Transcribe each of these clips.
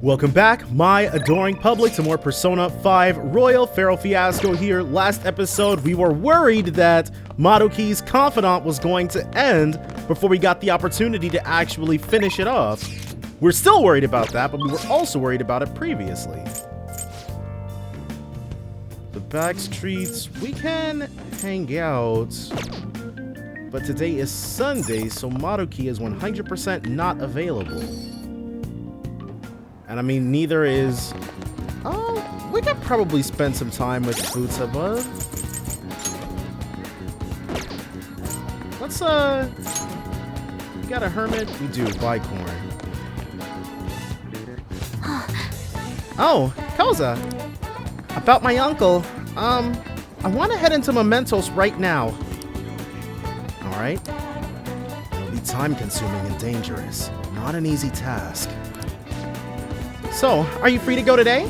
Welcome back, my adoring public, to more Persona 5 Royal Pharaoh Fiasco here. Last episode, we were worried that Madoki's confidant was going to end before we got the opportunity to actually finish it off. We're still worried about that, but we were also worried about it previously. The back streets, we can hang out, but today is Sunday, so Madoki is 100% not available. And I mean, neither is... Oh, we could probably spend some time with Futaba. Let's, we got a hermit? We do, buy corn. Oh, Koza! About my uncle, I want to head into Mementos right now. Alright. It'll be time-consuming and dangerous. Not an easy task. So, are you free to go today?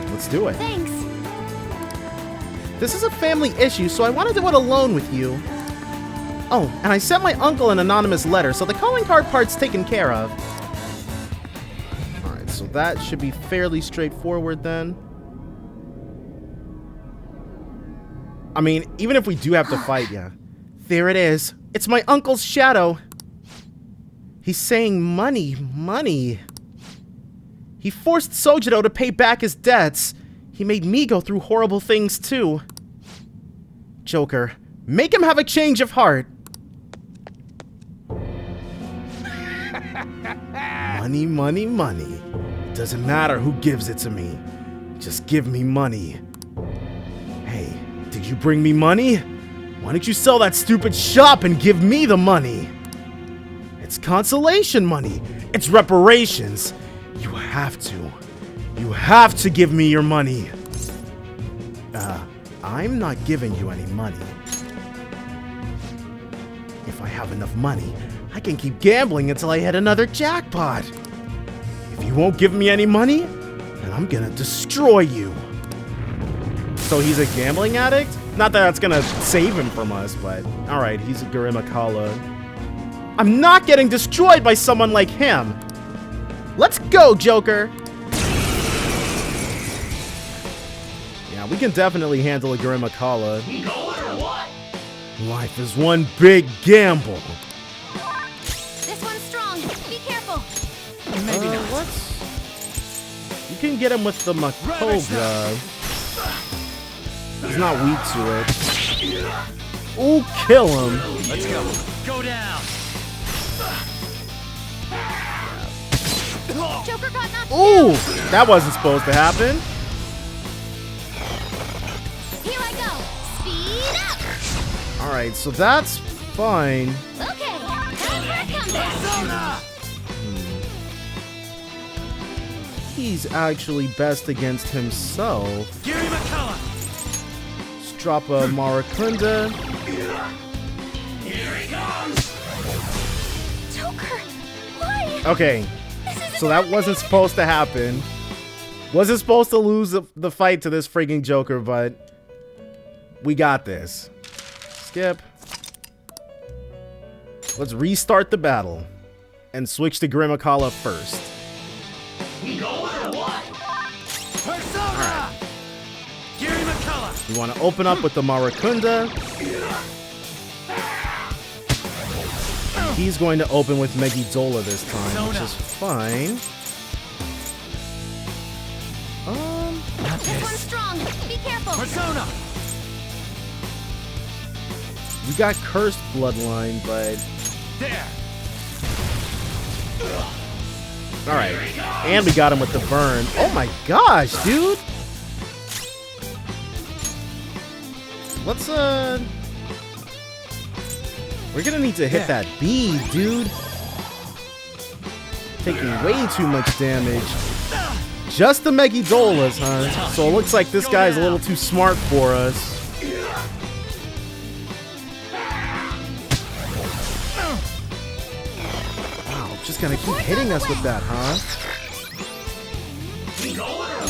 Let's do it. Thanks. This is a family issue, so I want to do it alone with you. Oh, and I sent my uncle an anonymous letter, so the calling card part's taken care of. Alright, so that should be fairly straightforward then. I mean, even if we do have to fight, yeah. There it is. It's my uncle's shadow. He's saying money, money. He forced Sojiro to pay back his debts. He made me go through horrible things too. Joker, make him have a change of heart. Money, money, money. Doesn't matter who gives it to me. Just give me money. Hey, did you bring me money? Why don't you sell that stupid shop and give me the money? It's consolation money. It's reparations. You have to give me your money. I'm not giving you any money. If I have enough money, I can keep gambling until I hit another jackpot. If you won't give me any money, then I'm gonna destroy you. So he's a gambling addict? Not that that's gonna save him from us, but alright, he's a Garimakala. I'm not getting destroyed by someone like him. Let's go, Joker! Yeah, we can definitely handle a Garimakala. Life is one big gamble. This one's strong. Be careful. Maybe not. What? You can get him with the Makoga. He's not weak to it. Ooh, kill him. Let's go. Go down. Joker got knocked Ooh, that wasn't supposed to happen. Here I go. Speed up. All right, so that's fine. Okay. Time for a comeback. He's actually best against himself. Giri McCullough. Let's drop a Marakunda. Here he comes. Joker, why? Okay, so that wasn't supposed to happen. Wasn't supposed to lose the fight to this freaking Joker, but we got this. Skip. Let's restart the battle and switch to Garimakala first. We going or what? Persona. Giri McCullough. You want to open up with the Marakunda. He's going to open with Megidola this time, which is fine. This one's strong. Be careful. Persona. We got Cursed Bloodline, but... There. Alright. And we got him with the burn. Oh my gosh, dude! Let's, we're gonna need to hit that B, dude. Taking way too much damage. Just the Megidolas, huh? So it looks like this guy's a little too smart for us. Wow, just gonna keep hitting us with that, huh?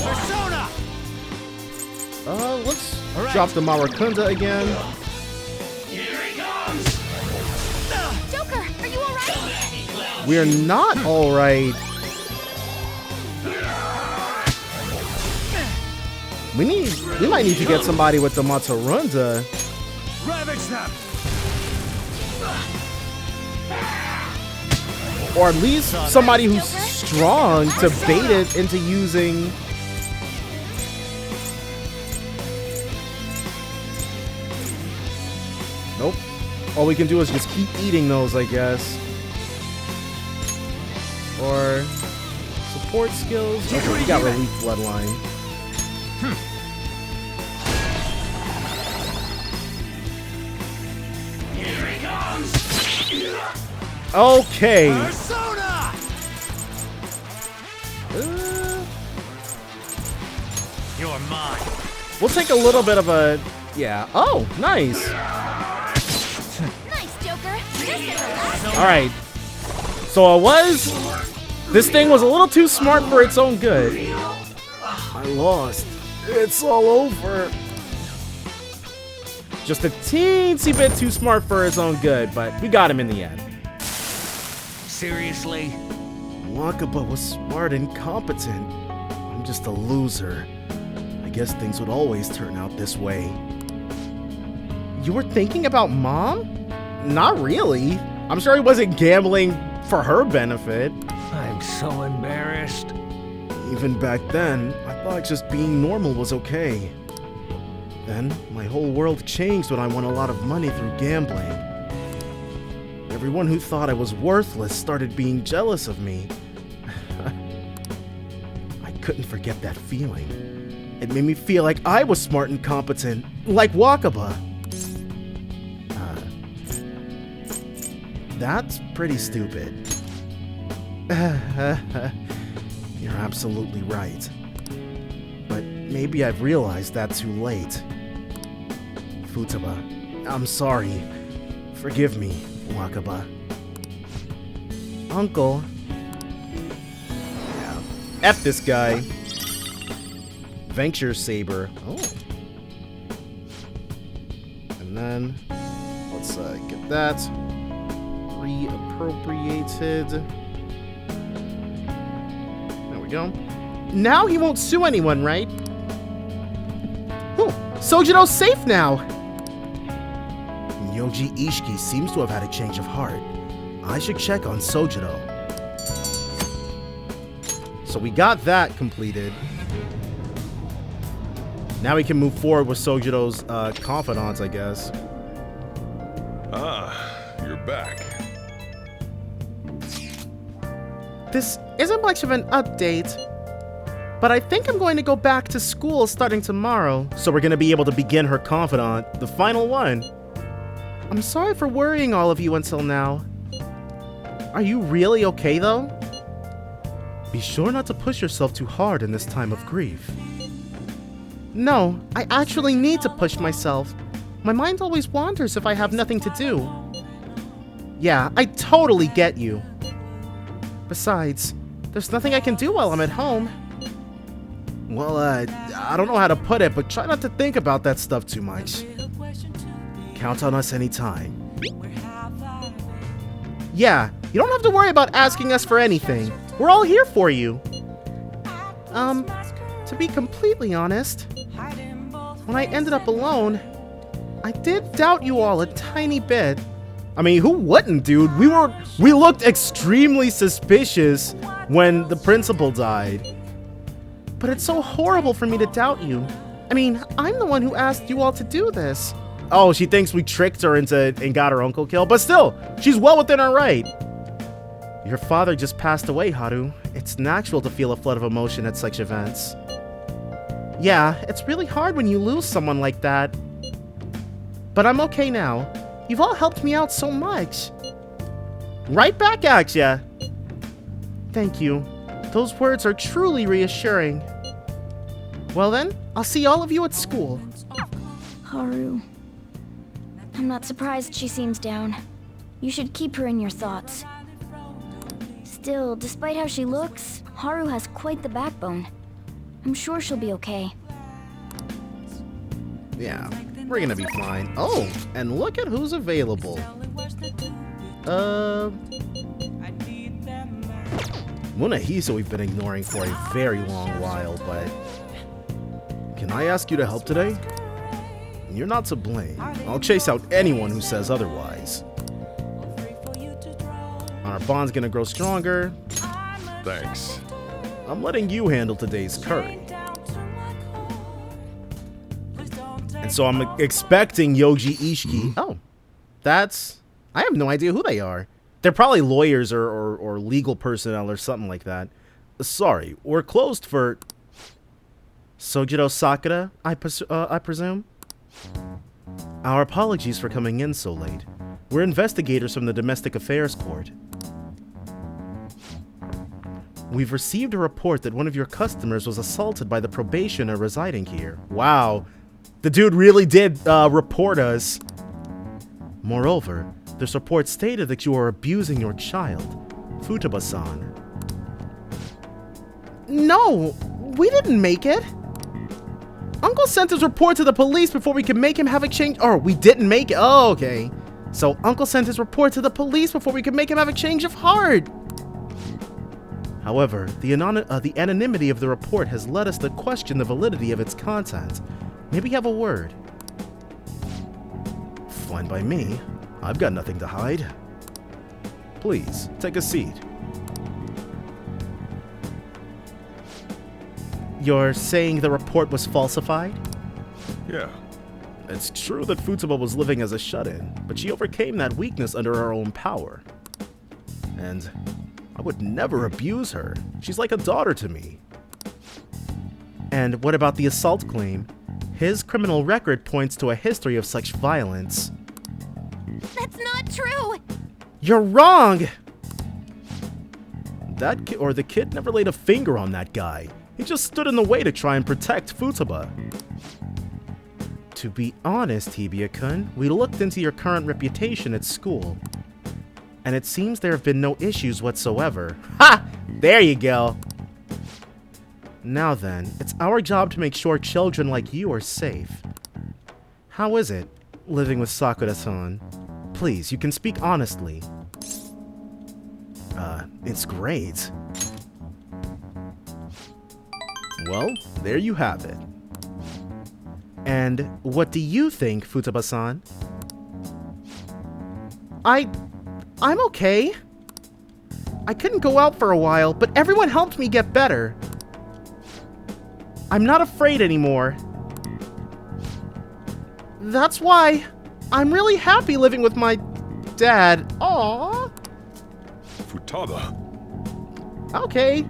Persona. Let's drop the Marakunda again. Here he comes. Joker, are you alright? We're not alright. We might need to get somebody with the Matarunda. Ravage them! Or at least somebody who's strong to bait it into using... Nope. All we can do is just keep eating those, I guess. Or... support skills? Okay, we got Relief Bloodline. Here he comes! Okay. Persona! You're mine. We'll take a little bit of a... Yeah. Oh, nice. Nice, Joker. This is the last. Alright. So it was... This thing was a little too smart for its own good. I lost. It's all over. Just a teensy bit too smart for his own good, but we got him in the end. Seriously? Wakaba was smart and competent. I'm just a loser. I guess things would always turn out this way. You were thinking about Mom? Not really. I'm sure he wasn't gambling for her benefit. I'm so embarrassed. Even back then, I thought just being normal was okay. Then, my whole world changed when I won a lot of money through gambling. Everyone who thought I was worthless started being jealous of me. I couldn't forget that feeling. It made me feel like I was smart and competent, like Wakaba. That's pretty stupid. You're absolutely right. But maybe I've realized that too late. Futaba, I'm sorry. Forgive me, Wakaba. Uncle. Yeah. F this guy. Venture Saber. Oh. And then, let's get that reappropriated. There we go. Now he won't sue anyone, right? Oh, Sojito's safe now. Yoji Ishiki seems to have had a change of heart. I should check on Sojito. So we got that completed. Now we can move forward with Sojito's confidants, I guess. Ah, you're back. This isn't much of an update, but I think I'm going to go back to school starting tomorrow, so we're going to be able to begin her confidant, the final one. I'm sorry for worrying all of you until now. Are you really okay, though? Be sure not to push yourself too hard in this time of grief. No, I actually need to push myself. My mind always wanders if I have nothing to do. Yeah, I totally get you. Besides, there's nothing I can do while I'm at home. Well, I don't know how to put it, but try not to think about that stuff too much. Count on us anytime. Yeah, you don't have to worry about asking us for anything. We're all here for you. To be completely honest, when I ended up alone, I did doubt you all a tiny bit. I mean, who wouldn't, dude? We looked extremely suspicious when the principal died. But it's so horrible for me to doubt you. I mean, I'm the one who asked you all to do this. Oh, she thinks we tricked her and got her uncle killed, but still, she's well within her right. Your father just passed away, Haru. It's natural to feel a flood of emotion at such events. Yeah, it's really hard when you lose someone like that. But I'm okay now. You've all helped me out so much. Right back at ya. Thank you. Those words are truly reassuring. Well then, I'll see all of you at school. Haru. I'm not surprised she seems down. You should keep her in your thoughts. Still, despite how she looks, Haru has quite the backbone. I'm sure she'll be okay. Yeah, we're gonna be fine. Oh, and look at who's available. Munehisa we've been ignoring for a very long while, but Can I ask you to help today? You're not to blame. I'll chase out anyone who says otherwise. Our bond's gonna grow stronger. Thanks. I'm letting you handle today's curry. And so I'm expecting Yoji Ishiki. Oh, I have no idea who they are. They're probably lawyers or legal personnel or something like that. Sorry, we're closed for Sojiro Sakura, I presume? Our apologies for coming in so late. We're investigators from the Domestic Affairs Court. We've received a report that one of your customers was assaulted by the probationer residing here. Wow. The dude really did report us. Moreover, this report stated that you are abusing your child, Futaba-san. No, we didn't make it. Uncle sent his report to the police before we could make him have a change. Or we didn't make it. Oh, okay. So Uncle sent his report to the police before we could make him have a change of heart. However, the anonymity of the report has led us to question the validity of its content. May we have a word? Fine by me. I've got nothing to hide. Please, take a seat. You're saying the report was falsified? Yeah. It's true that Futaba was living as a shut-in, but she overcame that weakness under her own power. And I would never abuse her. She's like a daughter to me. And what about the assault claim? His criminal record points to a history of such violence. That's not true! You're wrong! The kid never laid a finger on that guy. He just stood in the way to try and protect Futaba. To be honest, Hibiya-kun, we looked into your current reputation at school. And it seems there have been no issues whatsoever. Ha! There you go! Now then, it's our job to make sure children like you are safe. How is it, living with Sakura-san? Please, you can speak honestly. It's great. Well, there you have it. And what do you think, Futaba-san? I'm okay. I couldn't go out for a while, but everyone helped me get better. I'm not afraid anymore. That's why I'm really happy living with my dad. Aww. Futaba. Okay.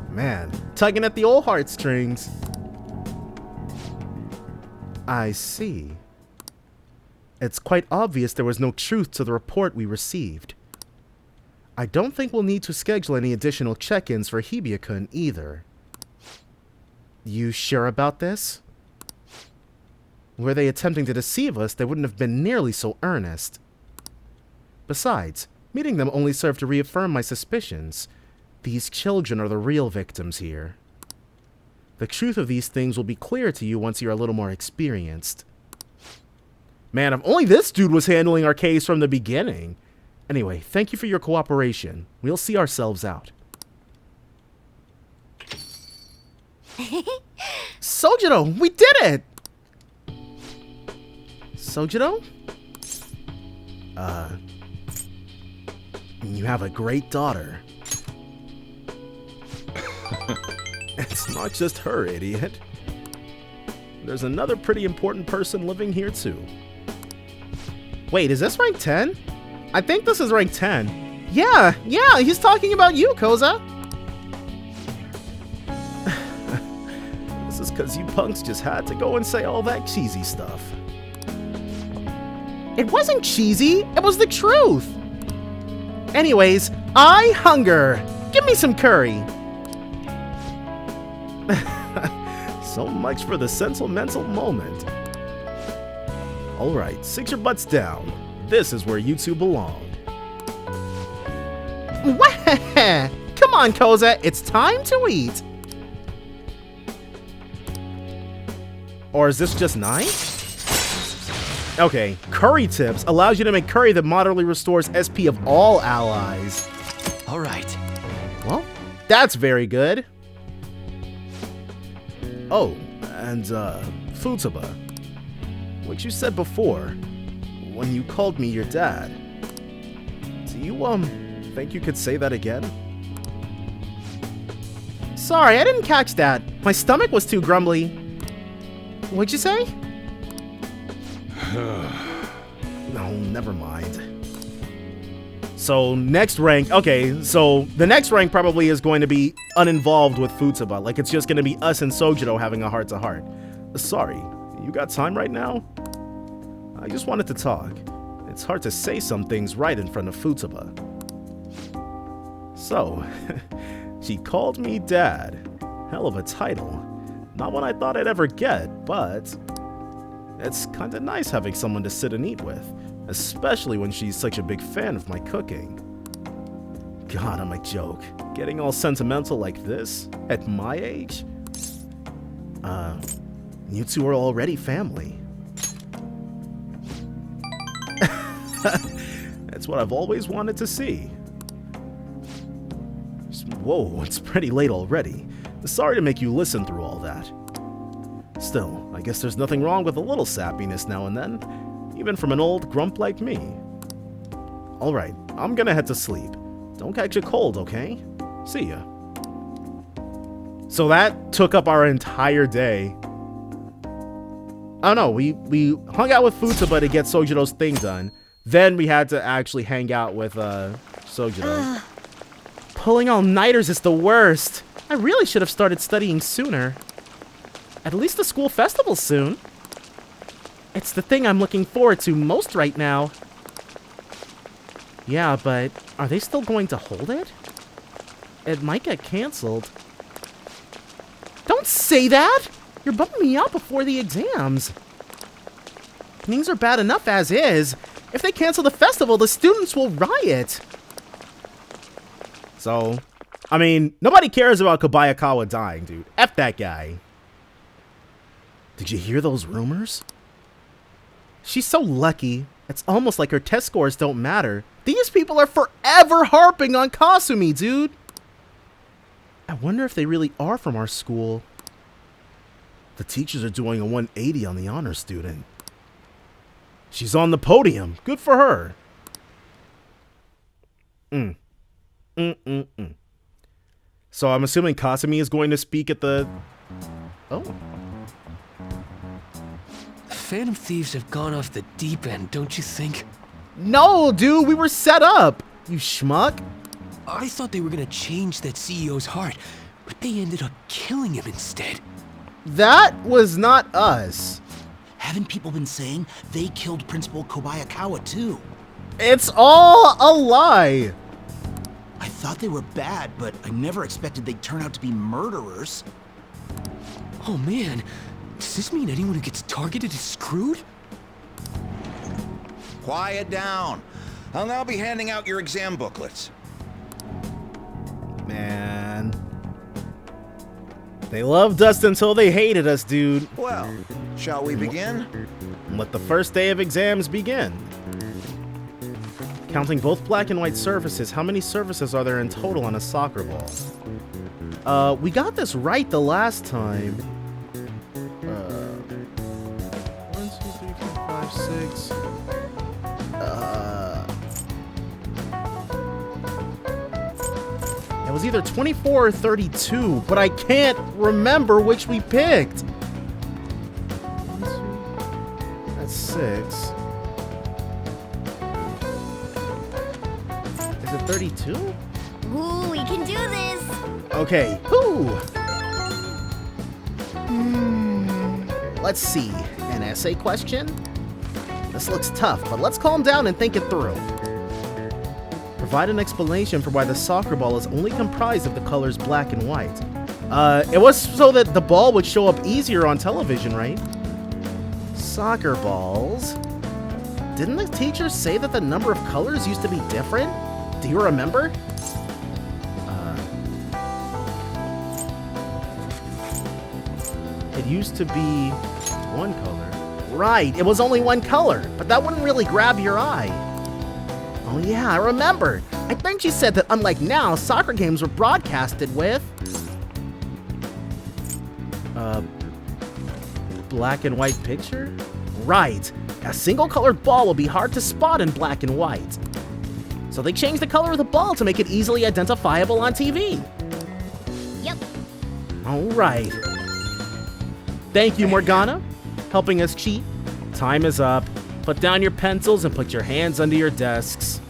Man, tugging at the old heartstrings. I see. It's quite obvious there was no truth to the report we received. I don't think we'll need to schedule any additional check-ins for Hibiya-kun either. You sure about this? Were they attempting to deceive us, they wouldn't have been nearly so earnest. Besides, meeting them only served to reaffirm my suspicions. These children are the real victims here. The truth of these things will be clear to you once you're a little more experienced. Man, if only this dude was handling our case from the beginning. Anyway, thank you for your cooperation. We'll see ourselves out. Sojiro, we did it! Sojiro? You have a great daughter. It's not just her, idiot. There's another pretty important person living here too. Wait, is this rank 10? I think this is rank 10. Yeah, he's talking about you, Koza. This is because you punks just had to go and say all that cheesy stuff. It wasn't cheesy, it was the truth. Anyways, I hunger. Give me some curry. So much for the sentimental moment. Alright, sit your butts down. This is where you two belong. Come on, Koza, it's time to eat. Or is this just 9? Okay, curry tips allows you to make curry that moderately restores SP of all allies. Alright. Well, that's very good. Oh, And, Futaba, what you said before, when you called me your dad, do you, think you could say that again? Sorry, I didn't catch that. My stomach was too grumbly. What'd you say? No, never mind. So, next rank. Okay, so the next rank probably is going to be uninvolved with Futaba. Like, it's just going to be us and Sojiro having a heart-to-heart. Sorry, you got time right now? I just wanted to talk. It's hard to say some things right in front of Futaba. So, she called me Dad. Hell of a title. Not one I thought I'd ever get, but it's kinda nice having someone to sit and eat with, especially when she's such a big fan of my cooking. God, I'm a joke. Getting all sentimental like this at my age? You two are already family. That's what I've always wanted to see. Whoa, it's pretty late already. Sorry to make you listen through all that. Still, I guess there's nothing wrong with a little sappiness now and then, even from an old grump like me. Alright, I'm gonna head to sleep. Don't catch a cold, okay? See ya. So that took up our entire day. Oh no, we hung out with Futaba to get Sojiro's thing done. Then we had to actually hang out with Sojiro. Pulling all-nighters is the worst. I really should have started studying sooner. At least the school festival's soon. It's the thing I'm looking forward to most right now. Yeah, but are they still going to hold it? It might get canceled. Don't say that! You're bumming me out before the exams. Things are bad enough as is. If they cancel the festival, the students will riot. So, I mean, nobody cares about Kobayakawa dying, dude. F that guy. Did you hear those rumors? She's so lucky. It's almost like her test scores don't matter. These people are forever harping on Kasumi, dude. I wonder if they really are from our school. The teachers are doing a 180 on the honor student. She's on the podium. Good for her. So I'm assuming Kasumi is going to speak at the... Oh. Phantom Thieves have gone off the deep end, don't you think? No, dude, we were set up. You schmuck. I thought they were gonna change that CEO's heart, but they ended up killing him instead. That was not us. Haven't people been saying they killed Principal Kobayakawa too? It's all a lie. I thought they were bad, but I never expected they'd turn out to be murderers. Oh man, does this mean anyone who gets targeted is screwed? Quiet down. I'll now be handing out your exam booklets. Man. They loved us until they hated us, dude. Well, shall we begin? Let the first day of exams begin. Counting both black and white surfaces, how many surfaces are there in total on a soccer ball? We got this right the last time. 1, 2, 3, 4, 5, 6. It was either 24 or 32, but I can't remember which we picked. 1, 2, that's 6. Is it 32? Ooh, we can do this! Okay. Whoo! Let's see. An essay question? This looks tough, but let's calm down and think it through. Provide an explanation for why the soccer ball is only comprised of the colors black and white. It was so that the ball would show up easier on television, right? Soccer balls. Didn't the teacher say that the number of colors used to be different? Do you remember? It used to be one color. Right, it was only one color, but that wouldn't really grab your eye. Oh yeah, I remember. I think she said that unlike now, soccer games were broadcasted with... black and white picture? Right. A single colored ball will be hard to spot in black and white. So they changed the color of the ball to make it easily identifiable on TV. Yep. All right. Thank you, Morgana, helping us cheat. Time is up. Put down your pencils and put your hands under your desks.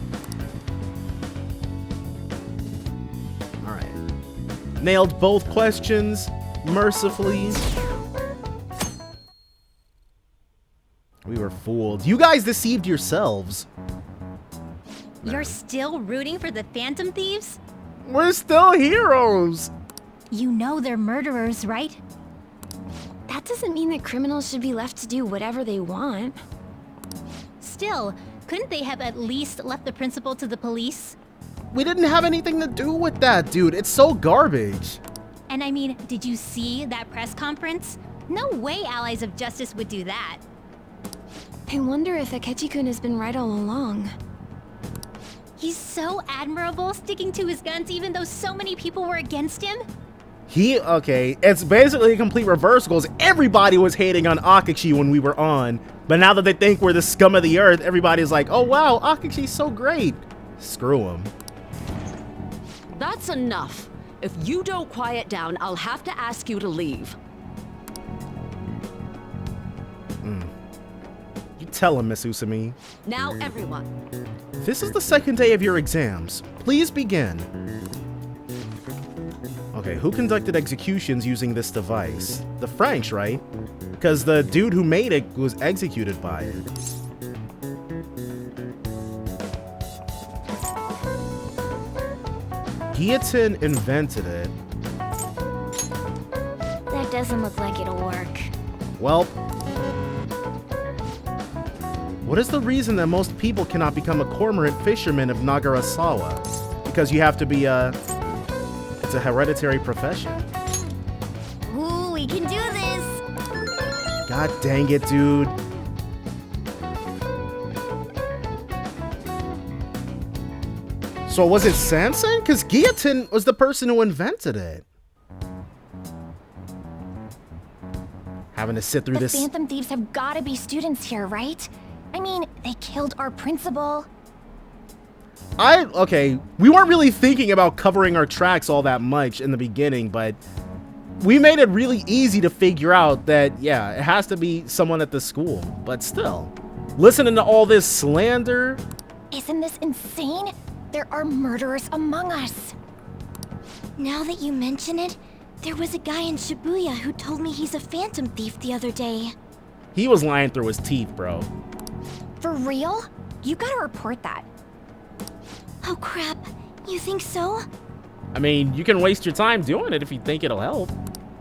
All right. Nailed both questions mercifully. We were fooled. You guys deceived yourselves. You're still rooting for the Phantom Thieves? We're still heroes. You know they're murderers, right? That doesn't mean that criminals should be left to do whatever they want. Still, couldn't they have at least left the principal to the police? We didn't have anything to do with that, dude. It's so garbage. And I mean, did you see that press conference? No way allies of justice would do that. I wonder if Akechi-kun has been right all along. He's so admirable, sticking to his guns even though so many people were against him. Okay, it's basically a complete reverse goals. Everybody was hating on Akechi when we were on, but now that they think we're the scum of the earth, everybody's like, oh wow, Akechi's so great. Screw him. That's enough. If you don't quiet down, I'll have to ask you to leave. You tell him, Miss Usami. Now, everyone. This is the second day of your exams. Please begin. Okay, who conducted executions using this device? The French, right? Because the dude who made it was executed by it. Guillotine invented it. That doesn't look like it'll work. Well, what is the reason that most people cannot become a cormorant fisherman of Nagarasawa? Because you have to be it's a hereditary profession. Ooh, we can do this! God dang it, dude. So was it Samson? Because Guillotine was the person who invented it. Having to sit through The this. Phantom Thieves have gotta be students here, right? I mean, they killed our principal. Okay, we weren't really thinking about covering our tracks all that much in the beginning, but we made it really easy to figure out that, yeah, it has to be someone at the school. But still, listening to all this slander. Isn't this insane? There are murderers among us. Now that you mention it, there was a guy in Shibuya who told me he's a phantom thief the other day. He was lying through his teeth, bro. For real? You gotta report that. Oh crap, you think so? I mean, you can waste your time doing it if you think it'll help.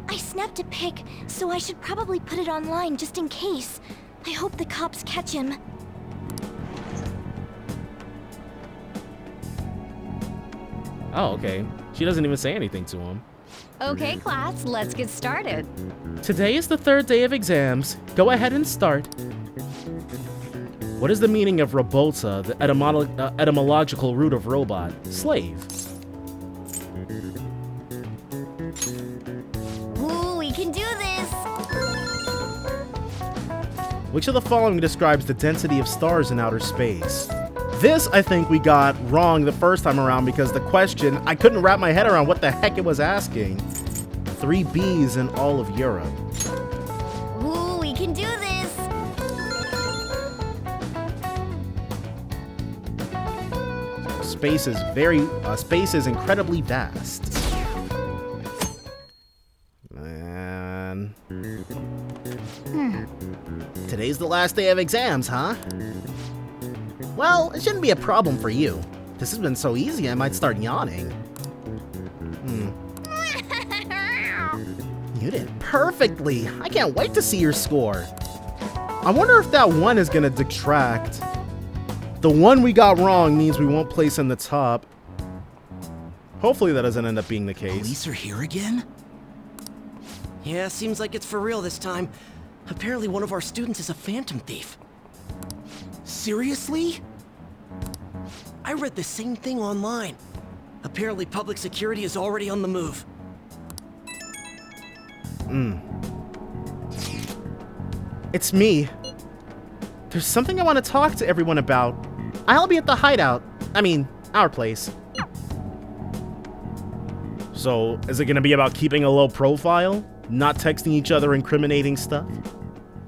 I snapped a pic, so I should probably put it online just in case. I hope the cops catch him. Oh, okay. She doesn't even say anything to him. Okay, class, let's get started. Today is the third day of exams. Go ahead and start. What is the meaning of Robolta, the etymological root of robot? Slave. Ooh, we can do this! Which of the following describes the density of stars in outer space? This, I think, we got wrong the first time around because the question, I couldn't wrap my head around what the heck it was asking. 3 Bs in all of Europe. Ooh, we can do this! Space is incredibly vast. Man. Today's the last day of exams, huh? Well, it shouldn't be a problem for you. This has been so easy, I might start yawning. You did perfectly. I can't wait to see your score. I wonder if that one is gonna detract. The one we got wrong means we won't place in the top. Hopefully that doesn't end up being the case. Police are here again? Yeah, seems like it's for real this time. Apparently one of our students is a phantom thief. Seriously? I read the same thing online. Apparently public security is already on the move. It's me. There's something I want to talk to everyone about. I'll be at the hideout. I mean, our place. So, is it going to be about keeping a low profile? Not texting each other incriminating stuff?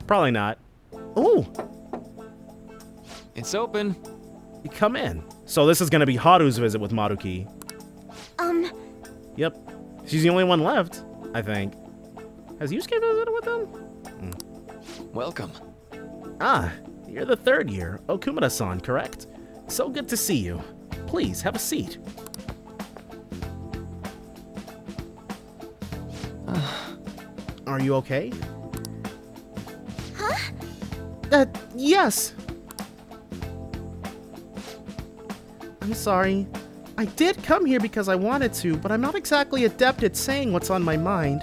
Probably not. Ooh, It's open. come in. So this is going to be Haru's visit with Maruki. Yep. She's the only one left, I think. Has Yusuke visited with them? Welcome. Ah, you're the third year. Okumura-san, correct? So good to see you. Please, have a seat. Are you okay? Huh? Yes. I'm sorry. I did come here because I wanted to, but I'm not exactly adept at saying what's on my mind.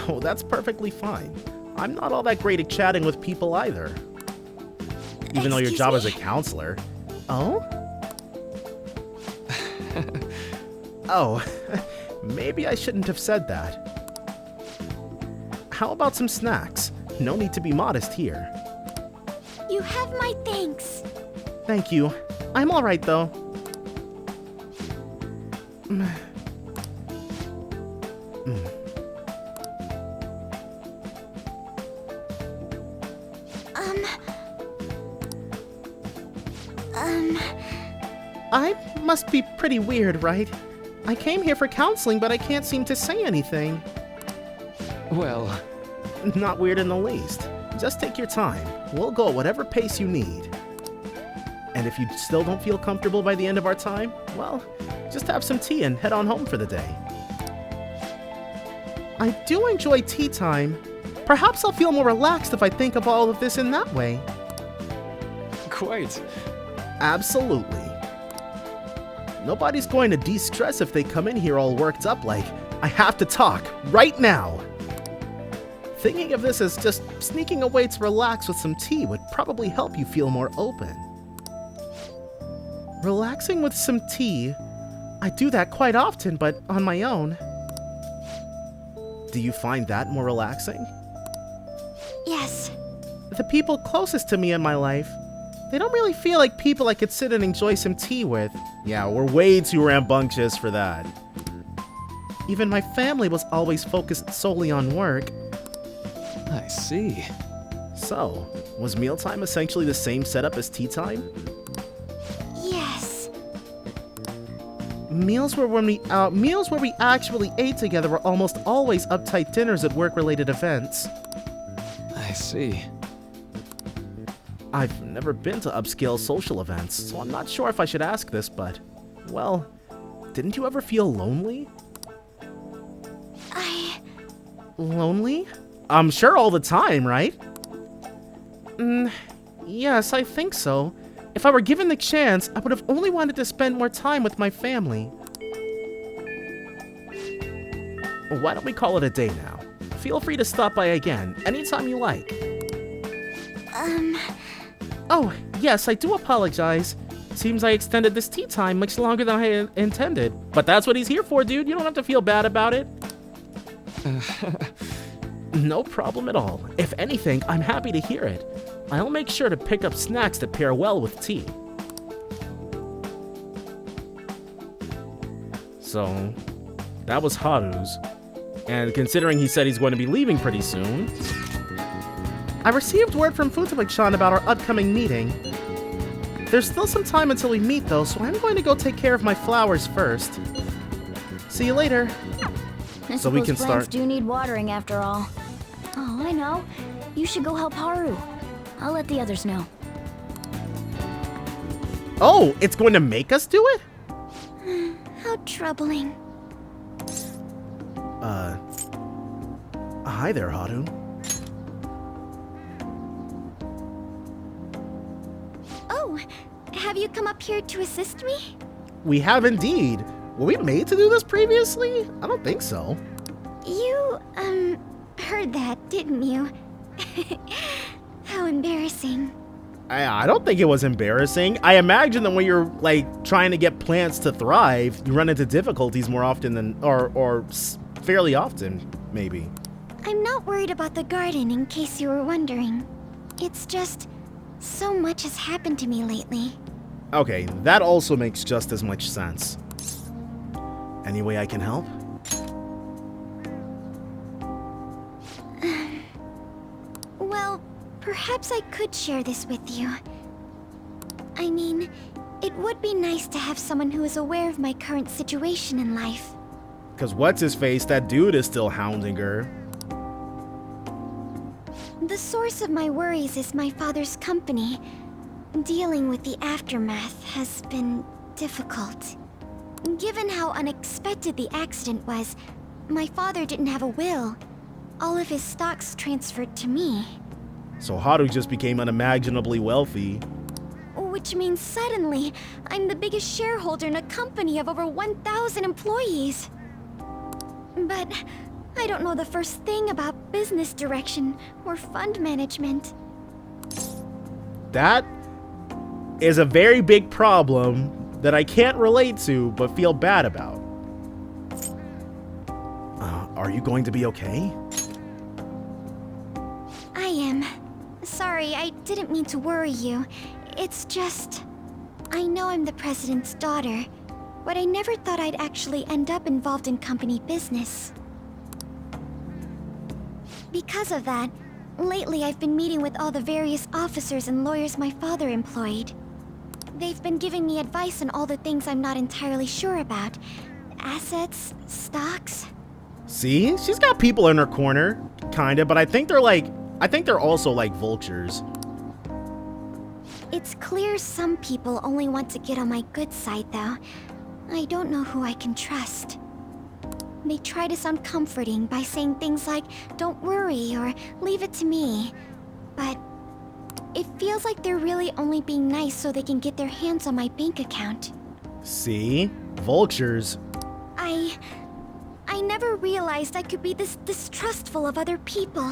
Oh, that's perfectly fine. I'm not all that great at chatting with people either. Even though your job is a counselor. Oh? Oh, maybe I shouldn't have said that. How about some snacks? No need to be modest here. You have my thanks. Thank you. I'm alright though. I must be pretty weird, right? I came here for counseling, but I can't seem to say anything. Well, Not weird in the least. Just take your time. We'll go at whatever pace you need. And if you still don't feel comfortable by the end of our time, well, just have some tea and head on home for the day. I do enjoy tea time. Perhaps I'll feel more relaxed if I think of all of this in that way. quite. Absolutely. Nobody's going to de-stress if they come in here all worked up like, I have to talk, right now. Thinking of this as just sneaking away to relax with some tea would probably help you feel more open. Relaxing with some tea? I do that quite often, but on my own. Do you find that more relaxing? Yes. The people closest to me in my life, they don't really feel like people I could sit and enjoy some tea with. Yeah, we're way too rambunctious for that. Even my family was always focused solely on work. I see. So, was mealtime essentially the same setup as tea time? Yes. Meals where we actually ate together were almost always uptight dinners at work-related events. I see. I've never been to upscale social events, so I'm not sure if I should ask this, but, well, didn't you ever feel lonely? Lonely? I'm sure all the time, right? Yes, I think so. If I were given the chance, I would have only wanted to spend more time with my family. Why don't we call it a day now? Feel free to stop by again, anytime you like. Oh, yes, I do apologize. Seems I extended this tea time much longer than I intended. But that's what he's here for, dude. You don't have to feel bad about it. No problem at all. If anything, I'm happy to hear it. I'll make sure to pick up snacks that pair well with tea. So, that was Haru's. And considering he said he's going to be leaving pretty soon, I received word from Futaba-chan about our upcoming meeting. There's still some time until we meet though, so I'm going to go take care of my flowers first. See you later. So we can plants start. do need watering after all. Oh, I know. You should go help Haru. I'll let the others know. Oh, it's going to make us do it? How troubling. Hi there, Haru. Oh, have you come up here to assist me? We have indeed. Were we made to do this previously? I don't think so. You, heard that, didn't you? How embarrassing. I don't think it was embarrassing. I imagine that when you're, like, trying to get plants to thrive, you run into difficulties more often than, or fairly often, maybe. I'm not worried about the garden, in case you were wondering. It's just, so much has happened to me lately. Okay, that also makes just as much sense. Any way I can help? Well, perhaps I could share this with you. I mean, it would be nice to have someone who is aware of my current situation in life. Cause what's his face, that dude is still hounding her. The source of my worries is my father's company. Dealing with the aftermath has been difficult. Given how unexpected the accident was, my father didn't have a will. All of his stocks transferred to me. So Haru just became unimaginably wealthy. Which means suddenly, I'm the biggest shareholder in a company of over 1,000 employees. But I don't know the first thing about business direction or fund management. That is a very big problem that I can't relate to but feel bad about. Are you going to be okay? I am. Sorry, I didn't mean to worry you. It's just... I know I'm the president's daughter, but I never thought I'd actually end up involved in company business. Because of that, lately I've been meeting with all the various officers and lawyers my father employed. They've been giving me advice on all the things I'm not entirely sure about. Assets, stocks... See? She's got people in her corner, kinda, but I think they're also like vultures. It's clear some people only want to get on my good side, though. I don't know who I can trust. They try to sound comforting by saying things like, "Don't worry," or "Leave it to me." But it feels like they're really only being nice so they can get their hands on my bank account. See? Vultures. I never realized I could be this distrustful of other people.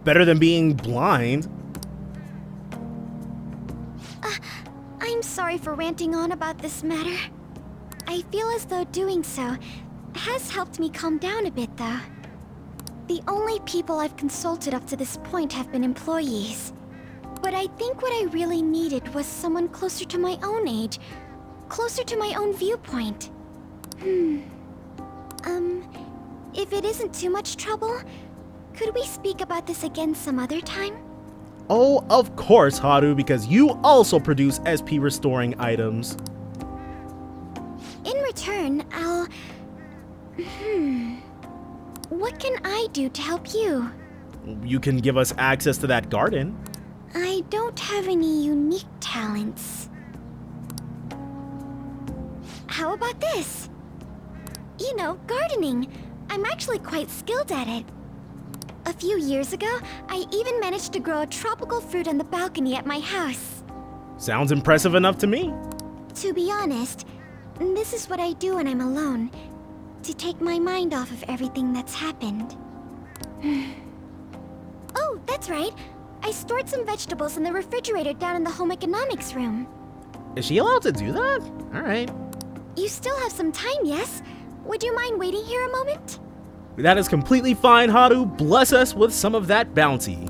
Better than being blind. I'm sorry for ranting on about this matter. I feel as though doing so has helped me calm down a bit, though. The only people I've consulted up to this point have been employees. But I think what I really needed was someone closer to my own age, closer to my own viewpoint. If it isn't too much trouble, could we speak about this again some other time? Oh, of course, Haru, because you also produce SP restoring items. In return, I'll... What can I do to help you? You can give us access to that garden. I don't have any unique talents. How about this? You know, gardening. I'm actually quite skilled at it. A few years ago, I even managed to grow a tropical fruit on the balcony at my house. Sounds impressive enough to me. To be honest, this is what I do when I'm alone, to take my mind off of everything that's happened. Oh, that's right. I stored some vegetables in the refrigerator down in the home economics room. Is she allowed to do that? Alright. You still have some time, yes? Would you mind waiting here a moment? That is completely fine, Haru. Bless us with some of that bounty.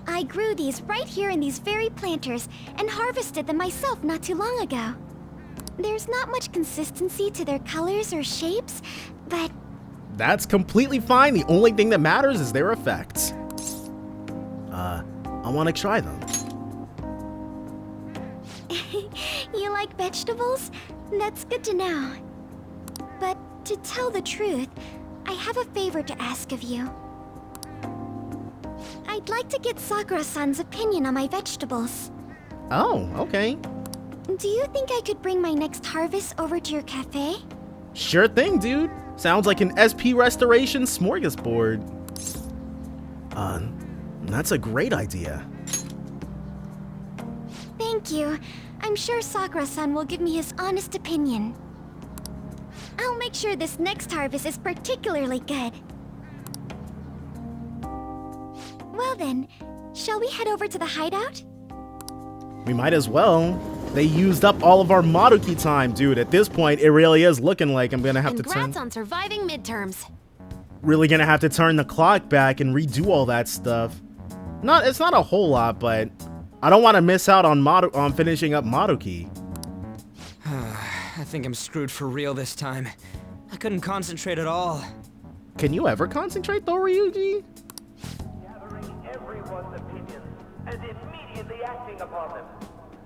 I grew these right here in these very planters and harvested them myself not too long ago. There's not much consistency to their colors or shapes, but... That's completely fine. The only thing that matters is their effects. I want to try them. You like vegetables? That's good to know. But to tell the truth, I have a favor to ask of you. I'd like to get Sakura-san's opinion on my vegetables. Oh, okay. Do you think I could bring my next harvest over to your cafe? Sure thing, dude. Sounds like an SP restoration smorgasbord. That's a great idea. Thank you. I'm sure Sakura-san will give me his honest opinion. I'll make sure this next harvest is particularly good. Well then, shall we head over to the hideout? We might as well. They used up all of our Maruki time, dude. At this point, it really is looking like I'm gonna have to Congrats on surviving midterms. really gonna have to turn the clock back and redo all that stuff. It's not a whole lot, but I don't want to miss out on finishing up Maruki. I think I'm screwed for real this time. I couldn't concentrate at all. Can you ever concentrate though, Ryuji? Gathering everyone's opinions and immediately acting upon them.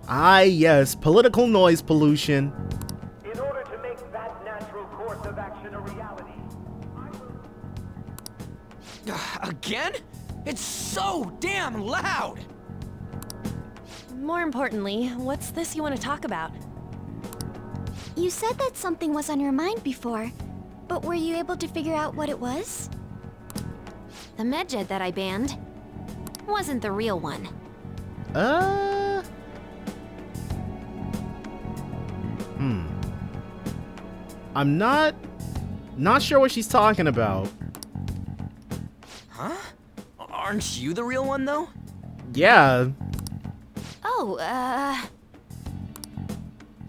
Ah, yes, political noise pollution. In order to make that natural course of action a reality. Again? It's so damn loud! More importantly, what's this you want to talk about? You said that something was on your mind before, but were you able to figure out what it was? The medjed that I banned wasn't the real one. I'm not sure what she's talking about. Huh? Aren't you the real one, though? Yeah. Oh,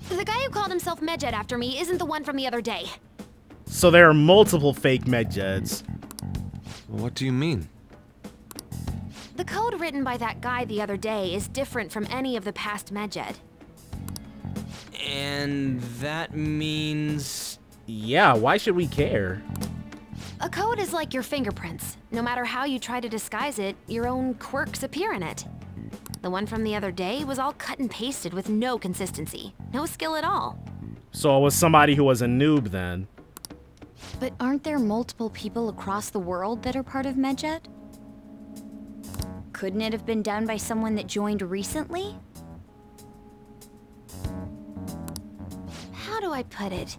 the guy who called himself Medjed after me isn't the one from the other day. So there are multiple fake Medjeds. What do you mean? The code written by that guy the other day is different from any of the past Medjed. And that means... Yeah, why should we care? A code is like your fingerprints. No matter how you try to disguise it, your own quirks appear in it. The one from the other day was all cut and pasted with no consistency. No skill at all. So it was somebody who was a noob then. But aren't there multiple people across the world that are part of Medjed? Couldn't it have been done by someone that joined recently? How do I put it?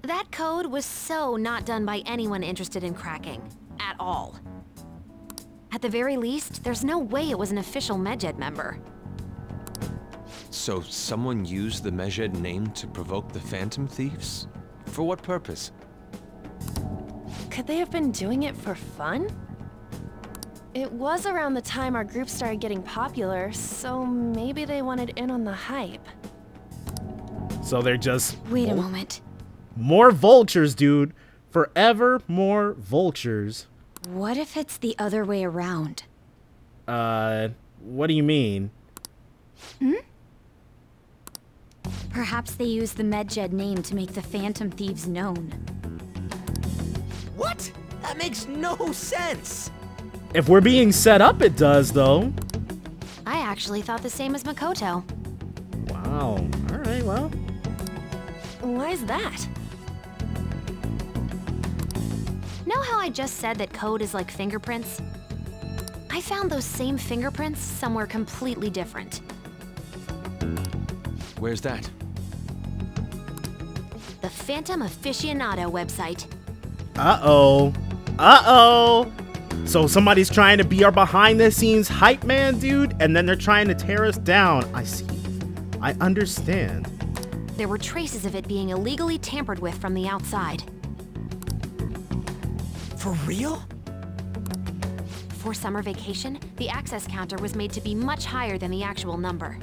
That code was so not done by anyone interested in cracking. At all. At the very least, there's no way it was an official Medjed member. So someone used the Medjed name to provoke the Phantom Thieves? For what purpose? Could they have been doing it for fun? It was around the time our group started getting popular, so maybe they wanted in on the hype. So they're just... Wait a moment. More vultures, dude. Forever more vultures. What if it's the other way around? What do you mean? Perhaps they used the Medjed name to make the Phantom Thieves known. What? That makes no sense! If we're being set up, it does, though. I actually thought the same as Makoto. Wow. Alright, well. Why's that? Know how I just said that code is like fingerprints? I found those same fingerprints somewhere completely different. Where's that? The Phantom Aficionado website. Uh-oh. Uh-oh. So somebody's trying to be our behind-the-scenes hype man, dude, and then they're trying to tear us down. I see. I understand. There were traces of it being illegally tampered with from the outside. For real? For summer vacation, the access counter was made to be much higher than the actual number.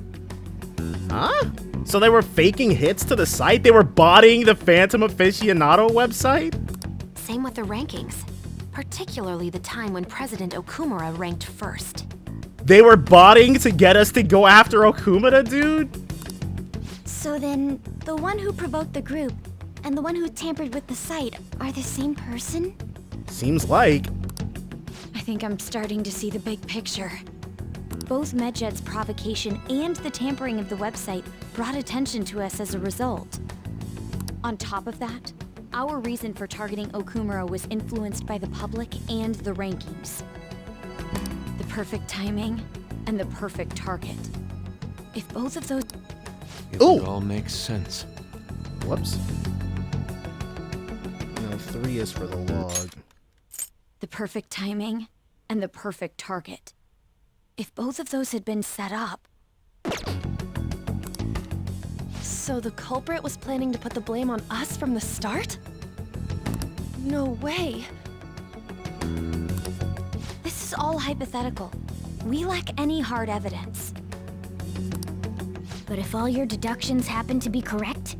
Huh? So they were faking hits to the site? They were botting the Phantom Aficionado website? Same with the rankings. Particularly the time when President Okumura ranked first. They were botting to get us to go after Okumura, dude? So then, the one who provoked the group and the one who tampered with the site are the same person? Seems like. I think I'm starting to see the big picture. Both Medjed's provocation and the tampering of the website brought attention to us as a result. On top of that, our reason for targeting Okumura was influenced by the public and the rankings. The perfect timing and the perfect target. If both of those... It all makes sense. Whoops. No, 3 is for the log. The perfect timing and the perfect target. If both of those had been set up... So the culprit was planning to put the blame on us from the start? No way. This is all hypothetical. We lack any hard evidence. But if all your deductions happen to be correct,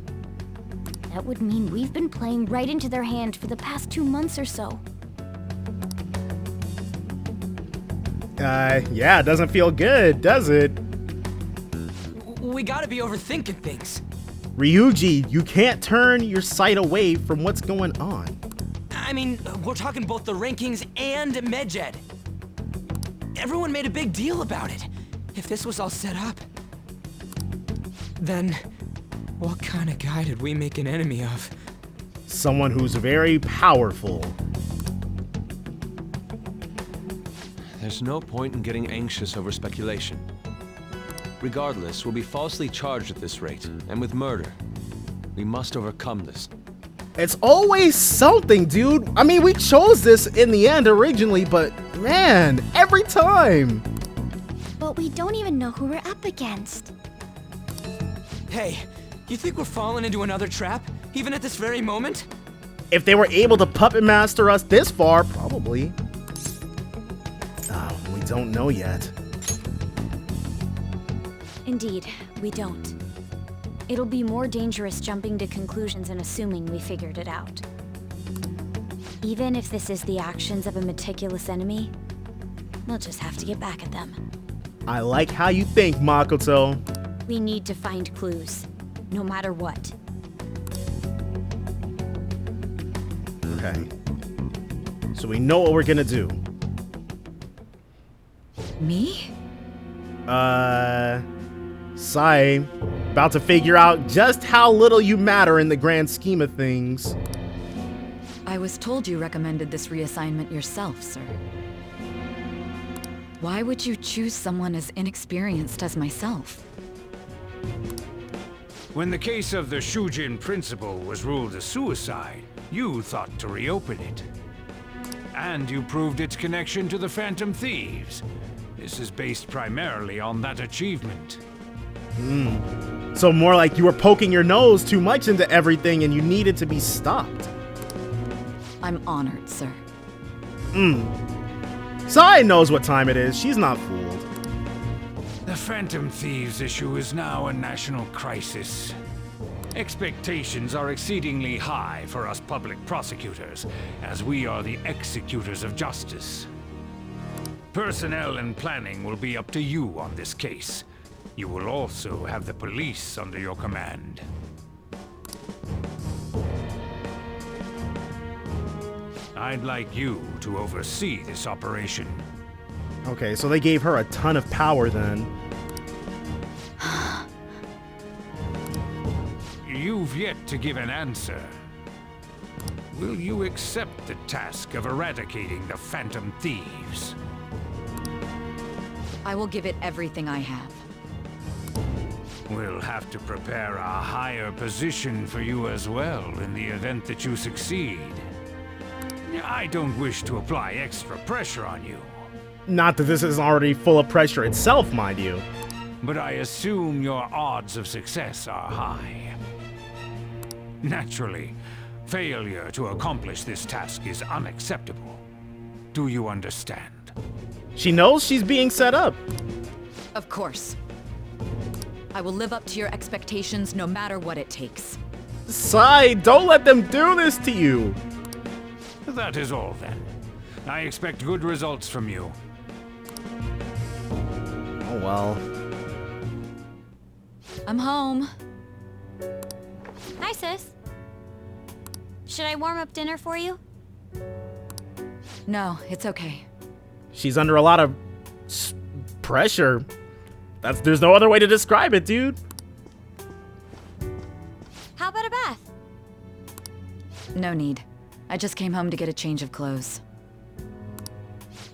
that would mean we've been playing right into their hand for the past 2 months or so. Yeah, it doesn't feel good, does it? We gotta be overthinking things. Ryuji, you can't turn your sight away from what's going on. I mean, we're talking both the rankings and Medjed. Everyone made a big deal about it. If this was all set up, then what kind of guy did we make an enemy of? Someone who's very powerful. There's no point in getting anxious over speculation. Regardless, we'll be falsely charged at this rate, and with murder. We must overcome this. It's always something, dude. I mean, we chose this in the end originally, but man, every time. But we don't even know who we're up against. Hey, you think we're falling into another trap, even at this very moment? If they were able to puppet master us this far, probably. Oh, we don't know yet. Indeed, we don't. It'll be more dangerous jumping to conclusions and assuming we figured it out. Even if this is the actions of a meticulous enemy, we'll just have to get back at them. I like how you think, Makoto. We need to find clues, no matter what. Okay. So we know what we're gonna do. Me? Sai, about to figure out just how little you matter in the grand scheme of things. I was told you recommended this reassignment yourself, sir. Why would you choose someone as inexperienced as myself? When the case of the Shujin principal was ruled a suicide, you thought to reopen it. And you proved its connection to the Phantom Thieves. This is based primarily on that achievement. So more like you were poking your nose too much into everything and you needed to be stopped. I'm honored, sir. Sai knows what time it is. She's not fooled. The Phantom Thieves issue is now a national crisis. Expectations are exceedingly high for us public prosecutors, as we are the executors of justice. Personnel and planning will be up to you on this case. You will also have the police under your command. I'd like you to oversee this operation. Okay, so they gave her a ton of power then. You've yet to give an answer. Will you accept the task of eradicating the Phantom Thieves? I will give it everything I have. We'll have to prepare a higher position for you as well in the event that you succeed. I don't wish to apply extra pressure on you. Not that this is already full of pressure itself, mind you. But I assume your odds of success are high. Naturally, failure to accomplish this task is unacceptable. Do you understand? She knows she's being set up. Of course. I will live up to your expectations no matter what it takes. Sai, don't let them do this to you. That is all then. I expect good results from you. Oh well. I'm home. Hi, sis. Should I warm up dinner for you? No, it's okay. She's under a lot of pressure. There's no other way to describe it, dude. How about a bath? No need. I just came home to get a change of clothes.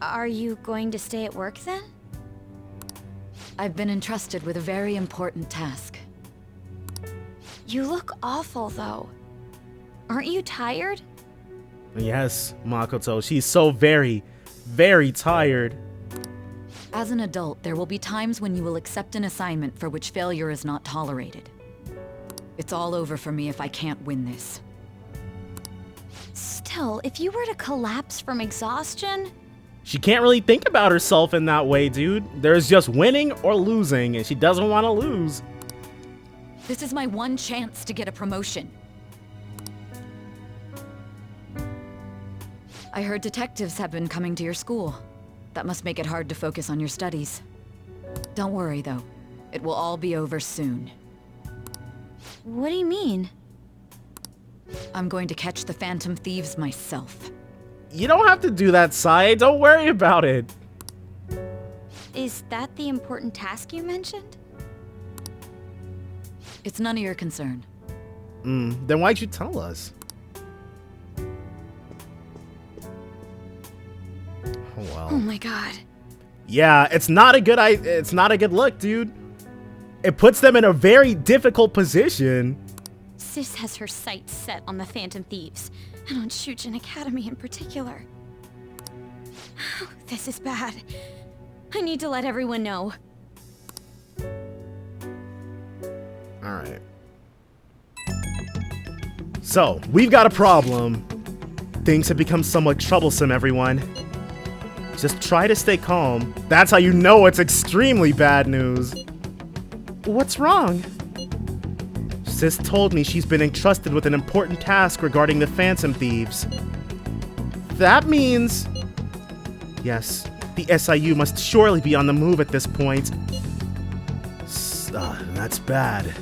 Are you going to stay at work then? I've been entrusted with a very important task. You look awful, though. Aren't you tired? Yes, Makoto. She's so very, very tired. As an adult, there will be times when you will accept an assignment for which failure is not tolerated. It's all over for me if I can't win this. Still, if you were to collapse from exhaustion... She can't really think about herself in that way, dude. There's just winning or losing, and she doesn't want to lose. This is my one chance to get a promotion. I heard detectives have been coming to your school. That must make it hard to focus on your studies. Don't worry, though. It will all be over soon. What do you mean? I'm going to catch the Phantom Thieves myself. You don't have to do that, Sai. Don't worry about it. Is that the important task you mentioned? It's none of your concern. Then why'd you tell us? Oh well. Oh my god. Yeah, it's not a good look, dude. It puts them in a very difficult position. Sis has her sights set on the Phantom Thieves, and on Shujin Academy in particular. This is bad. I need to let everyone know. Alright. So, we've got a problem. Things have become somewhat troublesome, everyone. Just try to stay calm. That's how you know it's extremely bad news. What's wrong? Sis told me she's been entrusted with an important task regarding the Phantom Thieves. That means... Yes, the SIU must surely be on the move at this point. That's bad.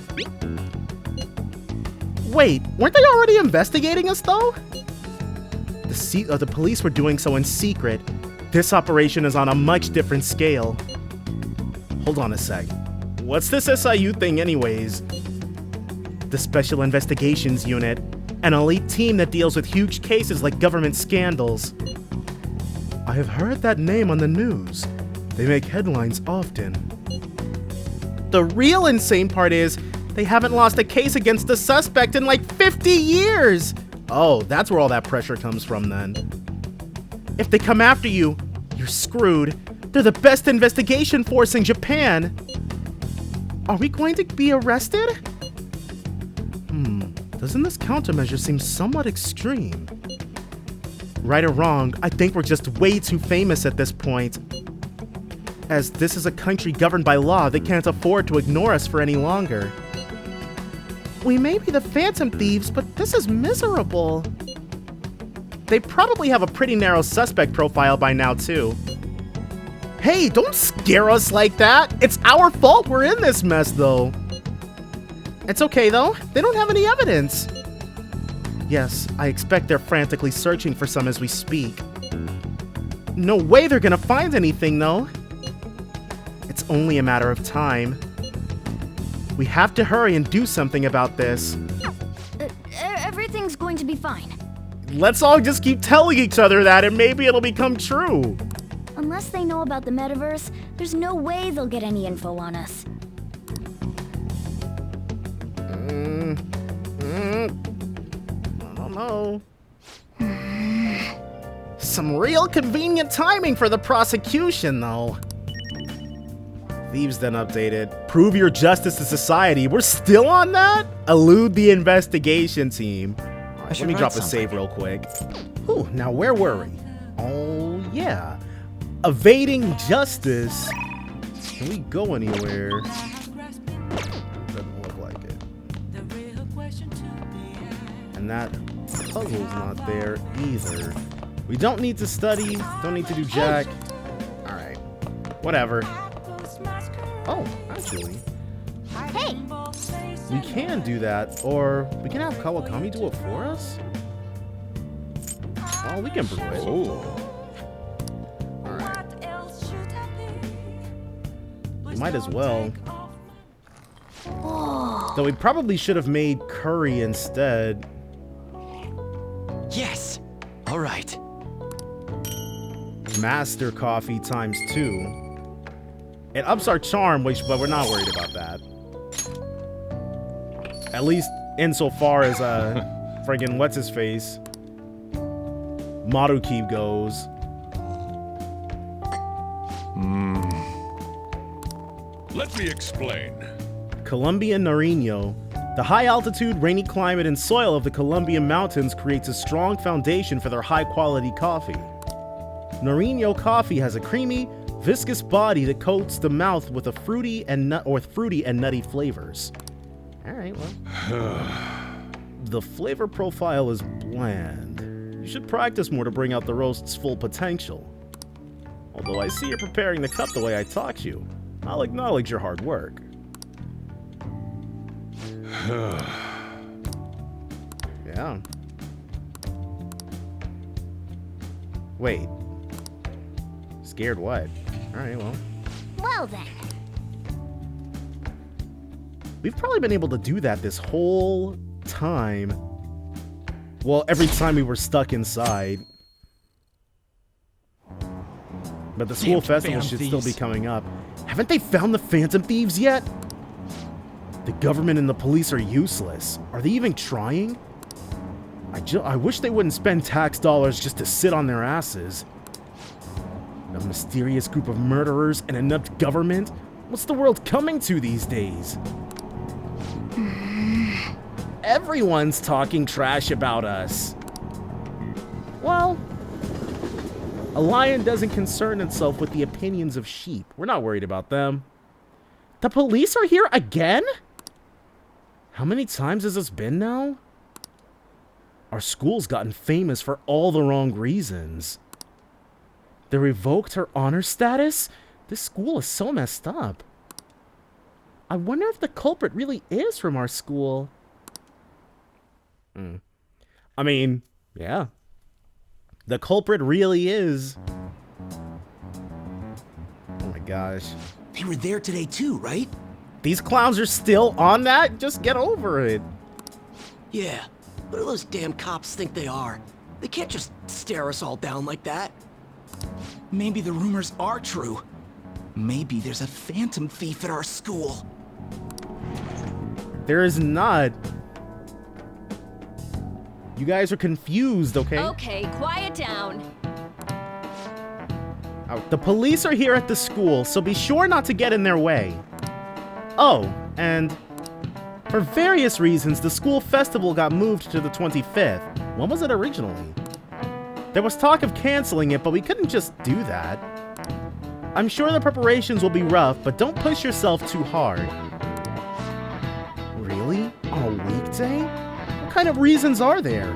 Wait, weren't they already investigating us, though? The police were doing so in secret. This operation is on a much different scale. Hold on a sec. What's this SIU thing anyways? The Special Investigations Unit, an elite team that deals with huge cases like government scandals. I have heard that name on the news. They make headlines often. The real insane part is, they haven't lost a case against the suspect in like 50 years! Oh, that's where all that pressure comes from then. If they come after you, you're screwed. They're the best investigation force in Japan. Are we going to be arrested? Doesn't this countermeasure seem somewhat extreme? Right or wrong, I think we're just way too famous at this point. As this is a country governed by law, they can't afford to ignore us for any longer. We may be the Phantom Thieves, but this is miserable. They probably have a pretty narrow suspect profile by now, too. Hey, don't scare us like that! It's our fault we're in this mess, though. It's okay, though. They don't have any evidence. Yes, I expect they're frantically searching for some as we speak. No way they're gonna find anything, though. It's only a matter of time. We have to hurry and do something about this. Everything's going to be fine. Let's all just keep telling each other that and maybe it'll become true. Unless they know about the metaverse, there's no way they'll get any info on us. I don't know. Some real convenient timing for the prosecution, though. Thieves then updated. Prove your justice to society. We're still on that? Elude the investigation team. Right, let me drop a save real quick. Ooh, now where were we? Oh, yeah. Evading justice. Can we go anywhere? Doesn't look like it. And that puzzle's not there either. We don't need to study. Don't need to do jack. Alright. Whatever. Oh, actually. Hey! We can do that, or we can have Kawakami do it for us? Oh, we can brew it. Alright. We might as well. Though we probably should have made curry instead. Yes! Alright. Master coffee times 2. It ups our charm, but we're not worried about that. At least insofar as friggin' what's his face Maruki goes. Let me explain. Colombian Nariño. The high-altitude, rainy climate and soil of the Colombian mountains creates a strong foundation for their high-quality coffee. Nariño coffee has a creamy, viscous body that coats the mouth with a fruity and nutty flavors. Alright, well. The flavor profile is bland. You should practice more to bring out the roast's full potential. Although I see you're preparing the cup the way I taught you, I'll acknowledge your hard work. Yeah. Wait. Scared what? Alright, well. Well then. We've probably been able to do that this whole time. Well, every time we were stuck inside. But the school festival should still be coming up. Haven't they found the Phantom Thieves yet? The government and the police are useless. Are they even trying? I wish they wouldn't spend tax dollars just to sit on their asses. A mysterious group of murderers and inept government? What's the world coming to these days? Everyone's talking trash about us. Well, a lion doesn't concern itself with the opinions of sheep. We're not worried about them. The police are here again? How many times has this been now? Our school's gotten famous for all the wrong reasons. They revoked her honor status? This school is so messed up. I wonder if the culprit really is from our school. I mean, yeah. The culprit really is. Oh my gosh. They were there today too, right? These clowns are still on that? Just get over it. Yeah. What do those damn cops think they are? They can't just stare us all down like that. Maybe the rumors are true. Maybe there's a phantom thief at our school. There is not. You guys are confused, okay? Okay, quiet down. The police are here at the school, so be sure not to get in their way. Oh, and for various reasons, the school festival got moved to the 25th. When was it originally? There was talk of canceling it, but we couldn't just do that. I'm sure the preparations will be rough, but don't push yourself too hard. Really? On a weekday? What kind of reasons are there?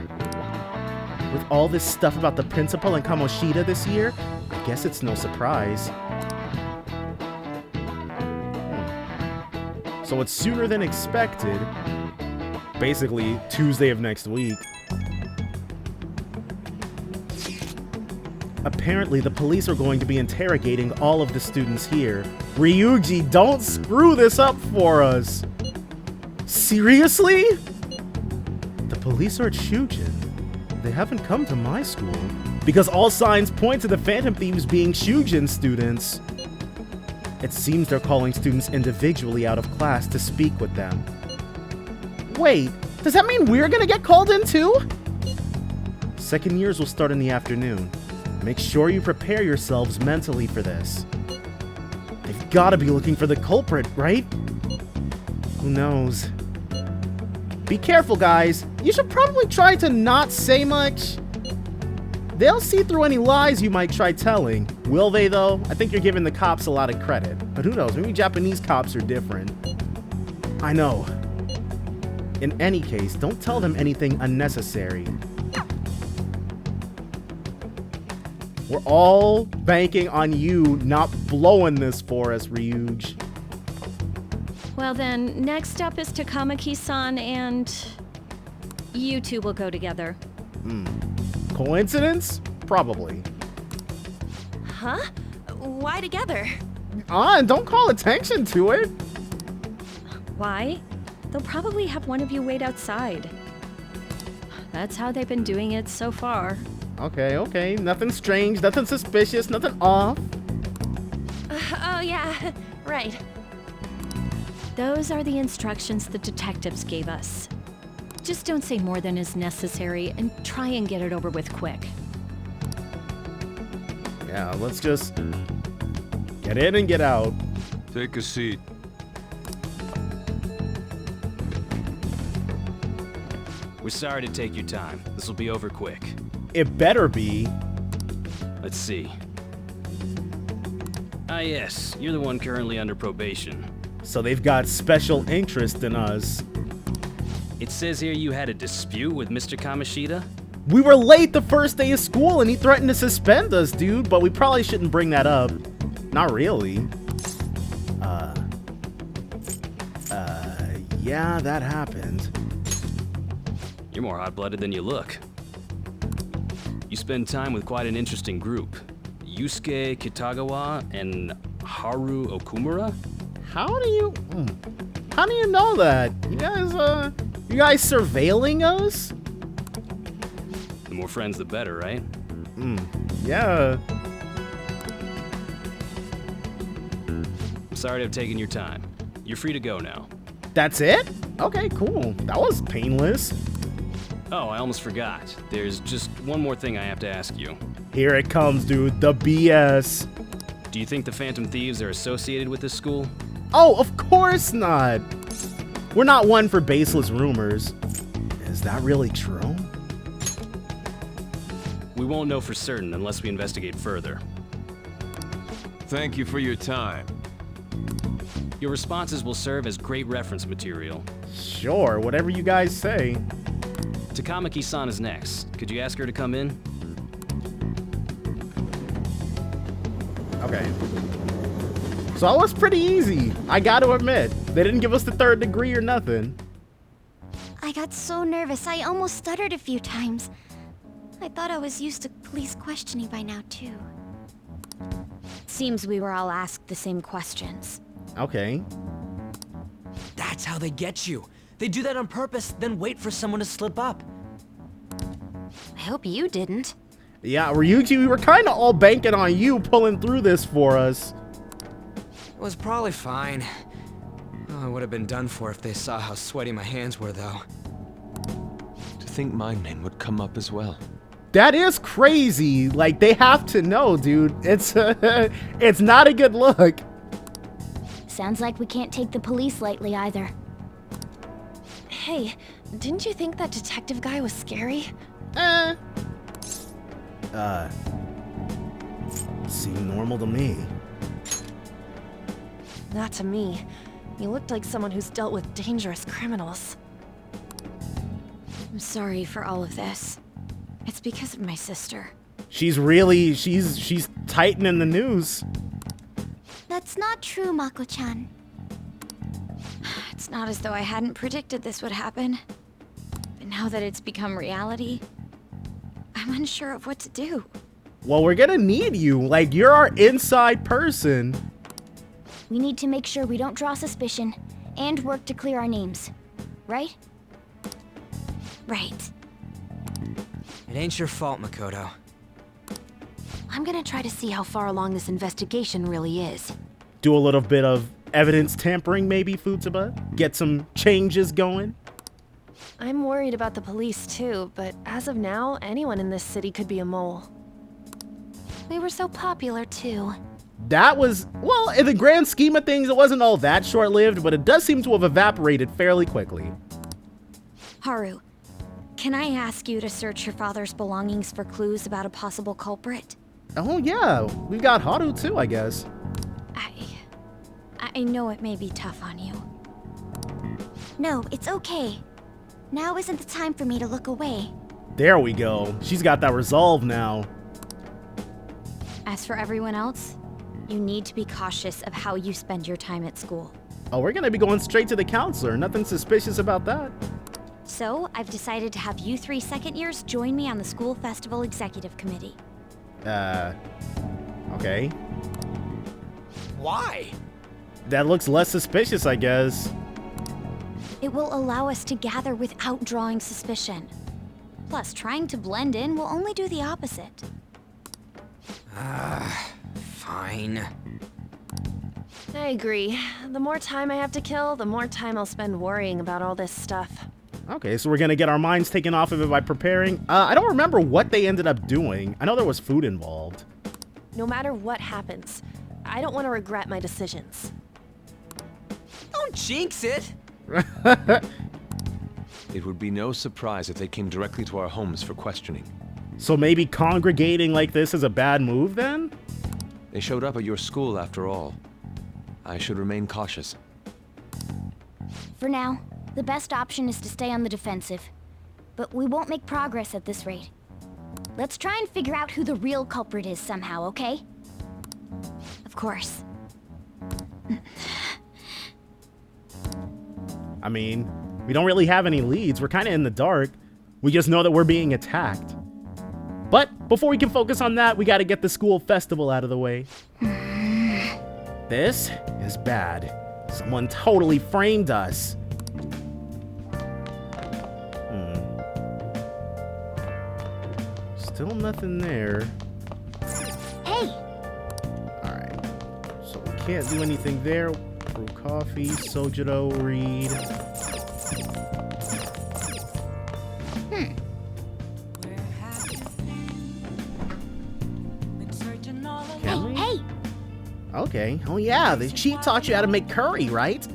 With all this stuff about the principal and Kamoshida this year, I guess it's no surprise. So it's sooner than expected. Basically, Tuesday of next week. Apparently, the police are going to be interrogating all of the students here. Ryuji, don't screw this up for us! Seriously? The police are at Shujin. They haven't come to my school. Because all signs point to the Phantom Thieves being Shujin students. It seems they're calling students individually out of class to speak with them. Wait, does that mean we're gonna get called in too? Second years will start in the afternoon. Make sure you prepare yourselves mentally for this. They've gotta be looking for the culprit, right? Who knows? Be careful, guys. You should probably try to not say much. They'll see through any lies you might try telling. Will they, though? I think you're giving the cops a lot of credit. But who knows? Maybe Japanese cops are different. I know. In any case, don't tell them anything unnecessary. We're all banking on you not blowing this for us, Ryuj. Well then, next up is Takamaki-san and... you two will go together. Coincidence? Probably. Huh? Why together? Don't call attention to it. Why? They'll probably have one of you wait outside. That's how they've been doing it so far. Okay. Nothing strange, nothing suspicious, nothing off. Oh yeah, right. Those are the instructions the detectives gave us. Just don't say more than is necessary and try and get it over with quick. Yeah, let's just get in and get out. Take a seat. We're sorry to take your time. This will be over quick. It better be. Let's see. Ah yes, you're the one currently under probation. So they've got special interest in us. It says here you had a dispute with Mr. Kamoshida? We were late the first day of school and he threatened to suspend us, dude, but we probably shouldn't bring that up. Not really. Yeah, that happened. You're more hot-blooded than you look. You spend time with quite an interesting group. Yusuke Kitagawa and Haru Okumura? How do you know that? You guys surveilling us? The more friends, the better, right? Yeah. I'm sorry to have taken your time. You're free to go now. That's it? Okay, cool. That was painless. Oh, I almost forgot. There's just one more thing I have to ask you. Here it comes, dude. The BS. Do you think the Phantom Thieves are associated with this school? Oh, of course not. We're not one for baseless rumors. Is that really true? We won't know for certain unless we investigate further. Thank you for your time. Your responses will serve as great reference material. Sure, whatever you guys say. Takamaki-san is next. Could you ask her to come in? Okay. So that was pretty easy, I gotta admit. They didn't give us the 3rd degree or nothing. I got so nervous, I almost stuttered a few times. I thought I was used to police questioning by now, too. Seems we were all asked the same questions. Okay. That's how they get you. They do that on purpose, then wait for someone to slip up. I hope you didn't. Yeah, Ryuji, we were kind of all banking on you pulling through this for us. It was probably fine. Oh, I would have been done for if they saw how sweaty my hands were, though. To think my name would come up as well. That is crazy. Like, they have to know, dude. It's it's not a good look. Sounds like we can't take the police lightly either. Hey, didn't you think that detective guy was scary? Seemed normal to me. Not to me. You looked like someone who's dealt with dangerous criminals. I'm sorry for all of this. It's because of my sister. She's tightening the news. That's not true, Mako-chan. It's not as though I hadn't predicted this would happen. But now that it's become reality, I'm unsure of what to do. Well, we're gonna need you. Like, you're our inside person. We need to make sure we don't draw suspicion and work to clear our names. Right? Right. It ain't your fault, Makoto. I'm gonna try to see how far along this investigation really is. Do a little bit of evidence tampering, maybe, Futsuba? Get some changes going? I'm worried about the police too, but as of now, anyone in this city could be a mole. We were so popular too. That was, well, in the grand scheme of things, it wasn't all that short-lived, but it does seem to have evaporated fairly quickly. Haru, can I ask you to search your father's belongings for clues about a possible culprit? Oh yeah, we've got Haru too, I guess. I know it may be tough on you. No, it's okay. Now isn't the time for me to look away. There we go. She's got that resolve now. As for everyone else, you need to be cautious of how you spend your time at school. Oh, we're gonna be going straight to the counselor. Nothing suspicious about that. So, I've decided to have you 3 second years join me on the school festival executive committee. Okay. Why? That looks less suspicious, I guess. It will allow us to gather without drawing suspicion. Plus, trying to blend in will only do the opposite. Fine. I agree. The more time I have to kill, the more time I'll spend worrying about all this stuff. Okay, so we're gonna get our minds taken off of it by preparing. I don't remember what they ended up doing. I know there was food involved. No matter what happens, I don't want to regret my decisions. Don't jinx it! It would be no surprise if they came directly to our homes for questioning. So maybe congregating like this is a bad move then? They showed up at your school after all. I should remain cautious. For now, The best option is to stay on the defensive. But we won't make progress at this rate. Let's try and figure out who the real culprit is somehow, okay? Of course. I mean, we don't really have any leads. We're kind of in the dark. We just know that we're being attacked. But before we can focus on that, we got to get the school festival out of the way. This is bad. Someone totally framed us. Still nothing there. Hey! Alright. So we can't do anything there. Brew coffee, Sojiro, read. Hey! Okay. Oh yeah, the cheat taught you how to make curry, right?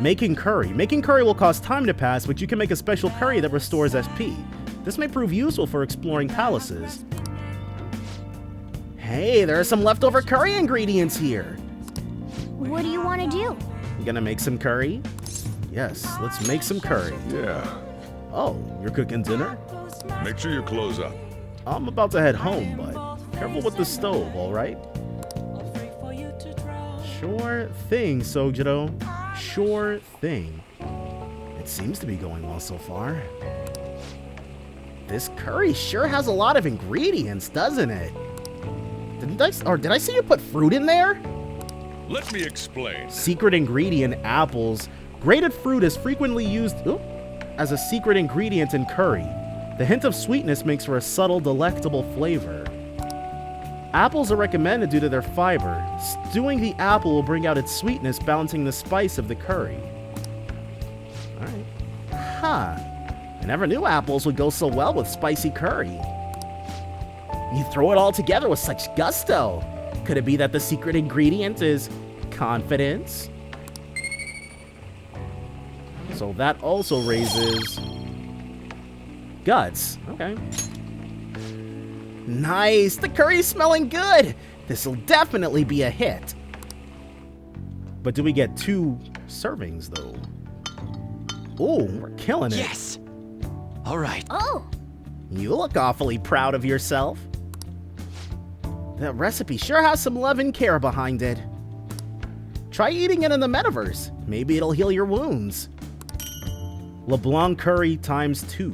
Making curry. Making curry will cause time to pass, but you can make a special curry that restores SP. This may prove useful for exploring palaces. Hey, there are some leftover curry ingredients here. What do you want to do? You gonna make some curry? Yes, let's make some curry. Yeah. Oh, you're cooking dinner? Make sure you close up. I'm about to head home, but careful with the stove, alright? Sure thing, Sojiro. Sure thing. It seems to be going well so far. This curry sure has a lot of ingredients, doesn't it? Did I see you put fruit in there? Let me explain. Secret ingredient, apples. Grated fruit is frequently used as a secret ingredient in curry. The hint of sweetness makes for a subtle, delectable flavor. Apples are recommended due to their fiber. Stewing the apple will bring out its sweetness, balancing the spice of the curry. Alright. Huh. I never knew apples would go so well with spicy curry. You throw it all together with such gusto. Could it be that the secret ingredient is confidence? So that also raises guts. Okay. Nice! The curry's smelling good! This'll definitely be a hit. But do we get 2 servings, though? Oh, we're killing it. Yes! All right. Oh! You look awfully proud of yourself. That recipe sure has some love and care behind it. Try eating it in the metaverse. Maybe it'll heal your wounds. LeBlanc curry times 2.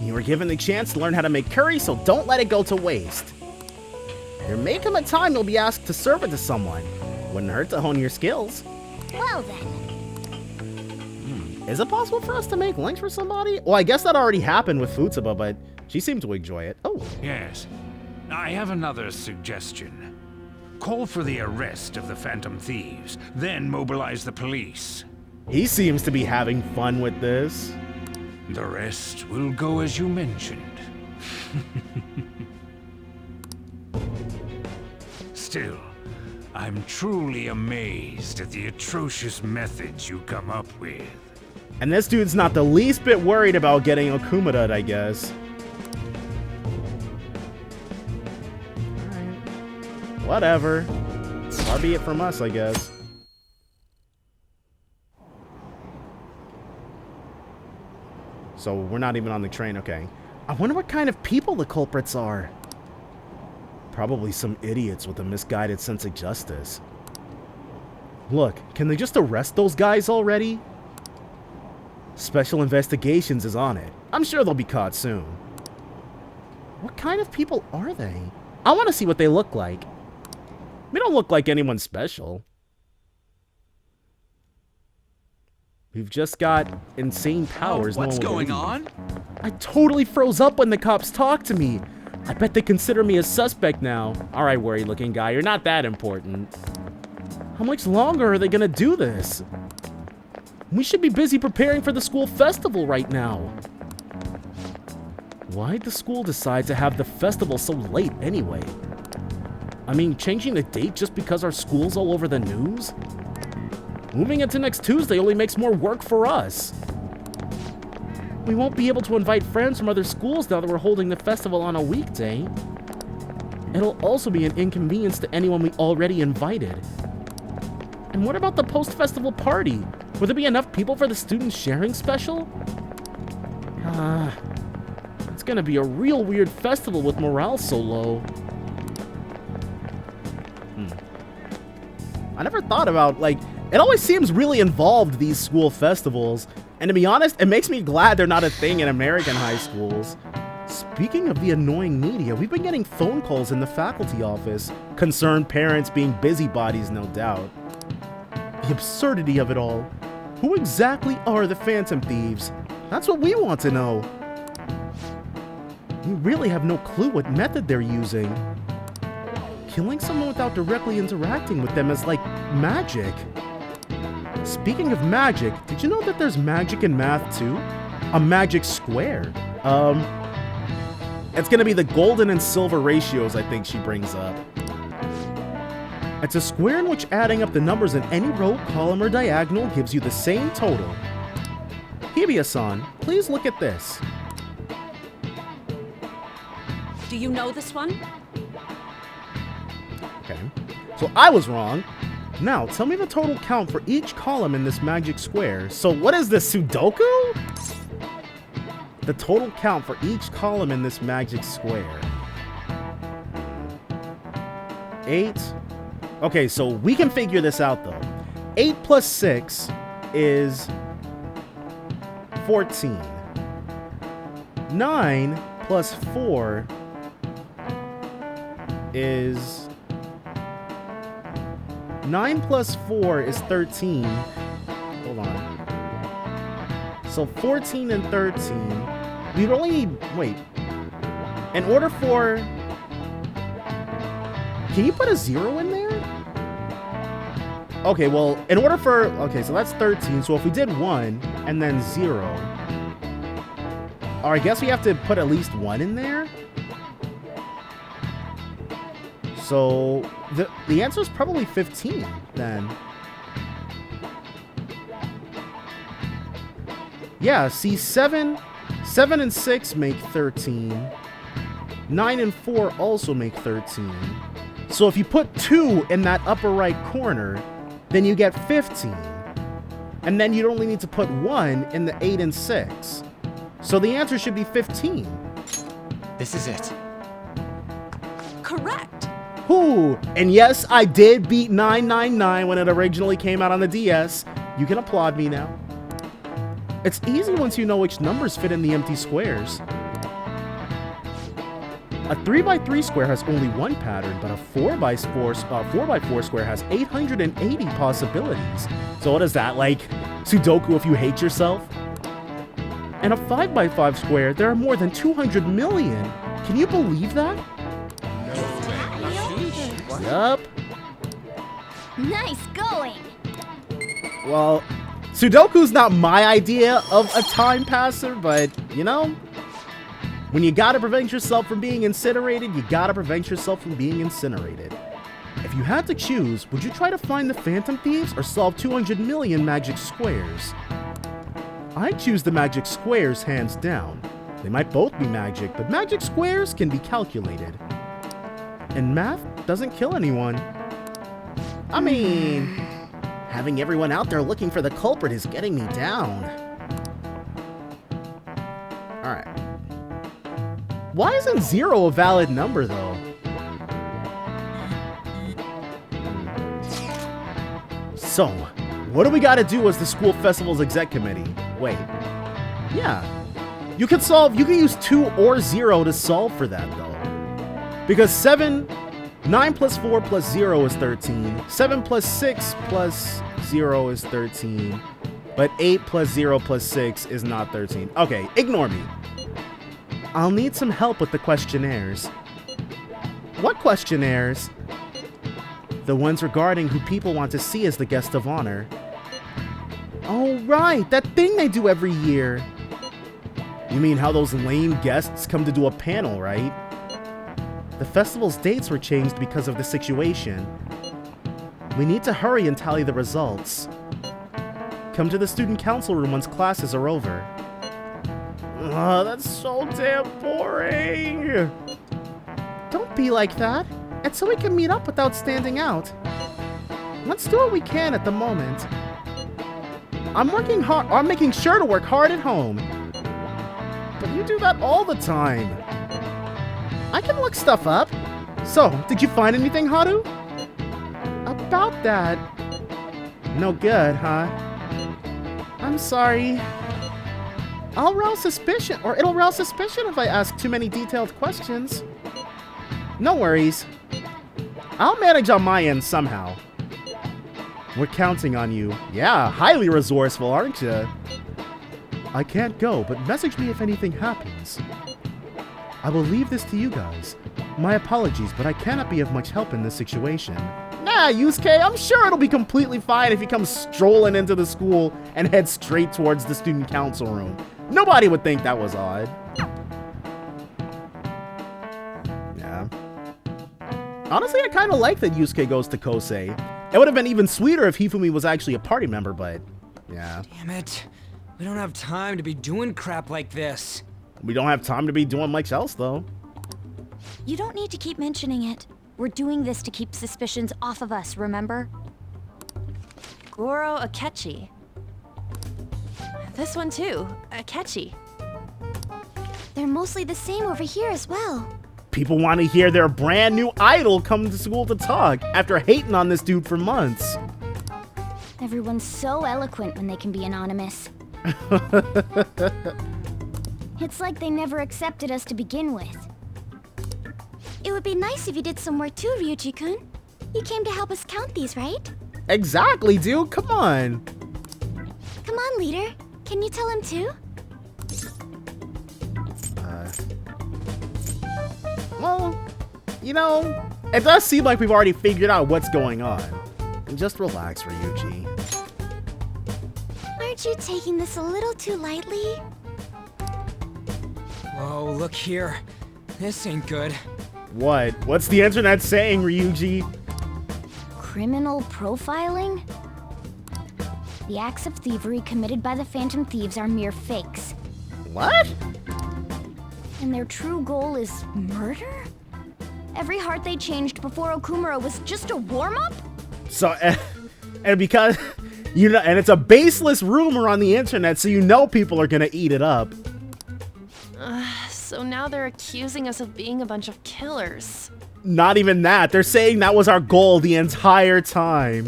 You were given the chance to learn how to make curry, so don't let it go to waste. There may come a time you'll be asked to serve it to someone. Wouldn't hurt to hone your skills. Well then. Is it possible for us to make lunch for somebody? Well, I guess that already happened with Futsuba, but she seemed to enjoy it. Oh. Yes. I have another suggestion. Call for the arrest of the Phantom Thieves, then mobilize the police. He seems to be having fun with this. The rest will go as you mentioned. Still, I'm truly amazed at the atrocious methods you come up with. And this dude's not the least bit worried about getting Okumada'd, I guess. Alright. Whatever. Far be it from us, I guess. So we're not even on the train, okay. I wonder what kind of people the culprits are. Probably some idiots with a misguided sense of justice. Look, can they just arrest those guys already? Special Investigations is on it. I'm sure they'll be caught soon. What kind of people are they? I want to see what they look like. They don't look like anyone special. We've just got insane powers. What's going on? I totally froze up when the cops talked to me. I bet they consider me a suspect now. All right, worried looking guy, you're not that important. How much longer are they gonna do this? We should be busy preparing for the school festival right now. Why'd the school decide to have the festival so late anyway? I mean, changing the date just because our school's all over the news? Moving it to next Tuesday only makes more work for us. We won't be able to invite friends from other schools now that we're holding the festival on a weekday. It'll also be an inconvenience to anyone we already invited. And what about the post-festival party? Will there be enough people for the student sharing special? It's gonna be a real weird festival with morale so low. I never thought about, like, it always seems really involved, these school festivals. And to be honest, it makes me glad they're not a thing in American high schools. Speaking of the annoying media, we've been getting phone calls in the faculty office. Concerned parents being busybodies, no doubt. The absurdity of it all. Who exactly are the Phantom Thieves? That's what we want to know. We really have no clue what method they're using. Killing someone without directly interacting with them is like magic. Speaking of magic, did you know that there's magic in math too? A magic square. It's gonna be the golden and silver ratios, I think she brings up. It's a square in which adding up the numbers in any row, column, or diagonal gives you the same total. Hibia-san, please look at this. Do you know this one? Okay, so I was wrong. Now, tell me the total count for each column in this magic square. So what is this, Sudoku? The total count for each column in this magic square. 8. Okay, so we can figure this out though. 8 plus 6 is 14. 9 plus 4 is... 9 plus 4 is 13. Hold on. So 14 and 13. We'd only need... Wait. In order for... Can you put a 0 in there? Okay, well, in order for... Okay, so that's 13. So if we did 1 and then 0... Or I guess we have to put at least 1 in there? So the answer is probably 15 then. Yeah, see, 7 and 6 make 13. 9 and 4 also make 13. So if you put 2 in that upper right corner, then you get 15. And then you'd only need to put 1 in the 8 and 6. So the answer should be 15. This is it. Correct. Ooh, and yes, I did beat 999 when it originally came out on the DS. You can applaud me now. It's easy once you know which numbers fit in the empty squares. A 3x3 square has only one pattern, but a 4x4 square has 880 possibilities. So what is that, like Sudoku if you hate yourself? And a 5x5 square, there are more than 200 million. Can you believe that? Yup. Nice going. Well, Sudoku's not my idea of a time passer, but, you know, when you gotta prevent yourself from being incinerated, you gotta prevent yourself from being incinerated. If you had to choose, would you try to find the Phantom Thieves or solve 200 million magic squares? I'd choose the magic squares hands down. They might both be magic, but magic squares can be calculated. And math doesn't kill anyone. I mean, having everyone out there looking for the culprit is getting me down. Alright. Why isn't 0 a valid number, though? So, what do we gotta do as the school festival's exec committee? Wait. Yeah. You can use 2 or 0 to solve for that, though. Because 9 plus 4 plus 0 is 13. 7 plus 6 plus 0 is 13. But 8 plus 0 plus 6 is not 13. Okay, ignore me. I'll need some help with the questionnaires. What questionnaires? The ones regarding who people want to see as the guest of honor. Oh, right, that thing they do every year. You mean how those lame guests come to do a panel, right? The festival's dates were changed because of the situation. We need to hurry and tally the results. Come to the student council room once classes are over. Oh, that's so damn boring. Don't be like that. And so we can meet up without standing out. let's do what we can at the moment. I'm working hard. I'm making sure to work hard at home. But you do that all the time. I can look stuff up. So, did you find anything, Haru? About that. No good, huh? I'm sorry. I'll rouse suspicion, or it'll rouse suspicion if I ask too many detailed questions. No worries. I'll manage on my end somehow. We're counting on you. Yeah, highly resourceful, aren't you? I can't go, but message me if anything happens. I will leave this to you guys. My apologies, but I cannot be of much help in this situation. Nah, Yusuke, I'm sure it'll be completely fine if he comes strolling into the school and heads straight towards the student council room. Nobody would think that was odd. Yeah. Honestly, I kind of like that Yusuke goes to Kosei. It would have been even sweeter if Hifumi was actually a party member, but yeah. Damn it. We don't have time to be doing crap like this. We don't have time to be doing much else, though. You don't need to keep mentioning it. We're doing this to keep suspicions off of us, remember? Goro Akechi. This one too, Akechi. They're mostly the same over here as well. People want to hear their brand new idol come to school to talk after hating on this dude for months. Everyone's so eloquent when they can be anonymous. It's like they never accepted us to begin with. It would be nice if you did some work too, Ryuji-kun. You came to help us count these, right? Exactly, dude. Come on. Come on, leader. Can you tell him too? Well, you know, it does seem like we've already figured out what's going on. Just relax, Ryuji. Aren't you taking this a little too lightly? Whoa, look here. This ain't good. What? What's the internet saying, Ryuji? Criminal profiling? The acts of thievery committed by the Phantom Thieves are mere fakes. What? And their true goal is murder? Every heart they changed before Okumura was just a warm-up? So, and because, you know, and it's a baseless rumor on the internet, so you know people are gonna eat it up. So now they're accusing us of being a bunch of killers. Not even that. They're saying that was our goal the entire time.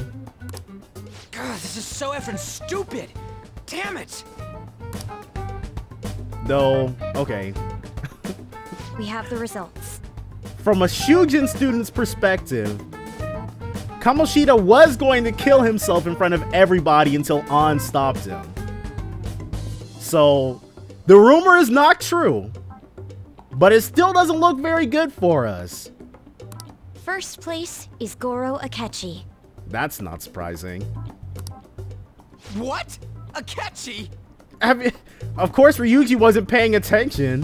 God, this is so effing stupid. Damn it. No, okay. We have the results. From a Shujin student's perspective, Kamoshida was going to kill himself in front of everybody until An stopped him. So, the rumor is not true, but it still doesn't look very good for us. First place is Goro Akechi. That's not surprising. What? Akechi? I mean, of course Ryuji wasn't paying attention.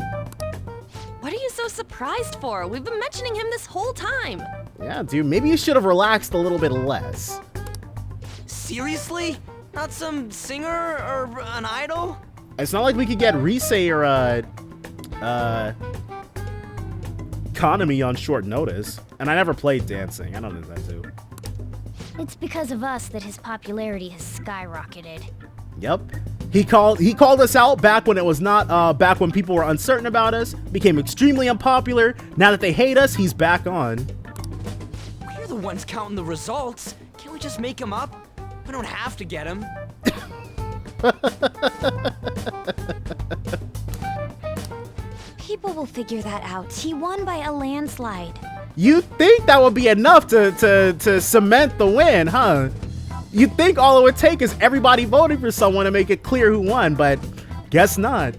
What are you so surprised for? We've been mentioning him this whole time. Yeah, dude, maybe you should have relaxed a little bit less. Seriously? Not some singer or an idol? It's not like we could get Rise or, Konami on short notice. And I never played dancing. I don't know that too. It's because of us that his popularity has skyrocketed. Yep. He called us out back when it was not, back when people were uncertain about us, became extremely unpopular. Now that they hate us, he's back on. We're the ones counting the results. Can't we just make them up? We don't have to get them. People will figure that out. He won by a landslide. You think that would be enough to cement the win, huh? You'd think all it would take is everybody voting for someone to make it clear who won, but guess not.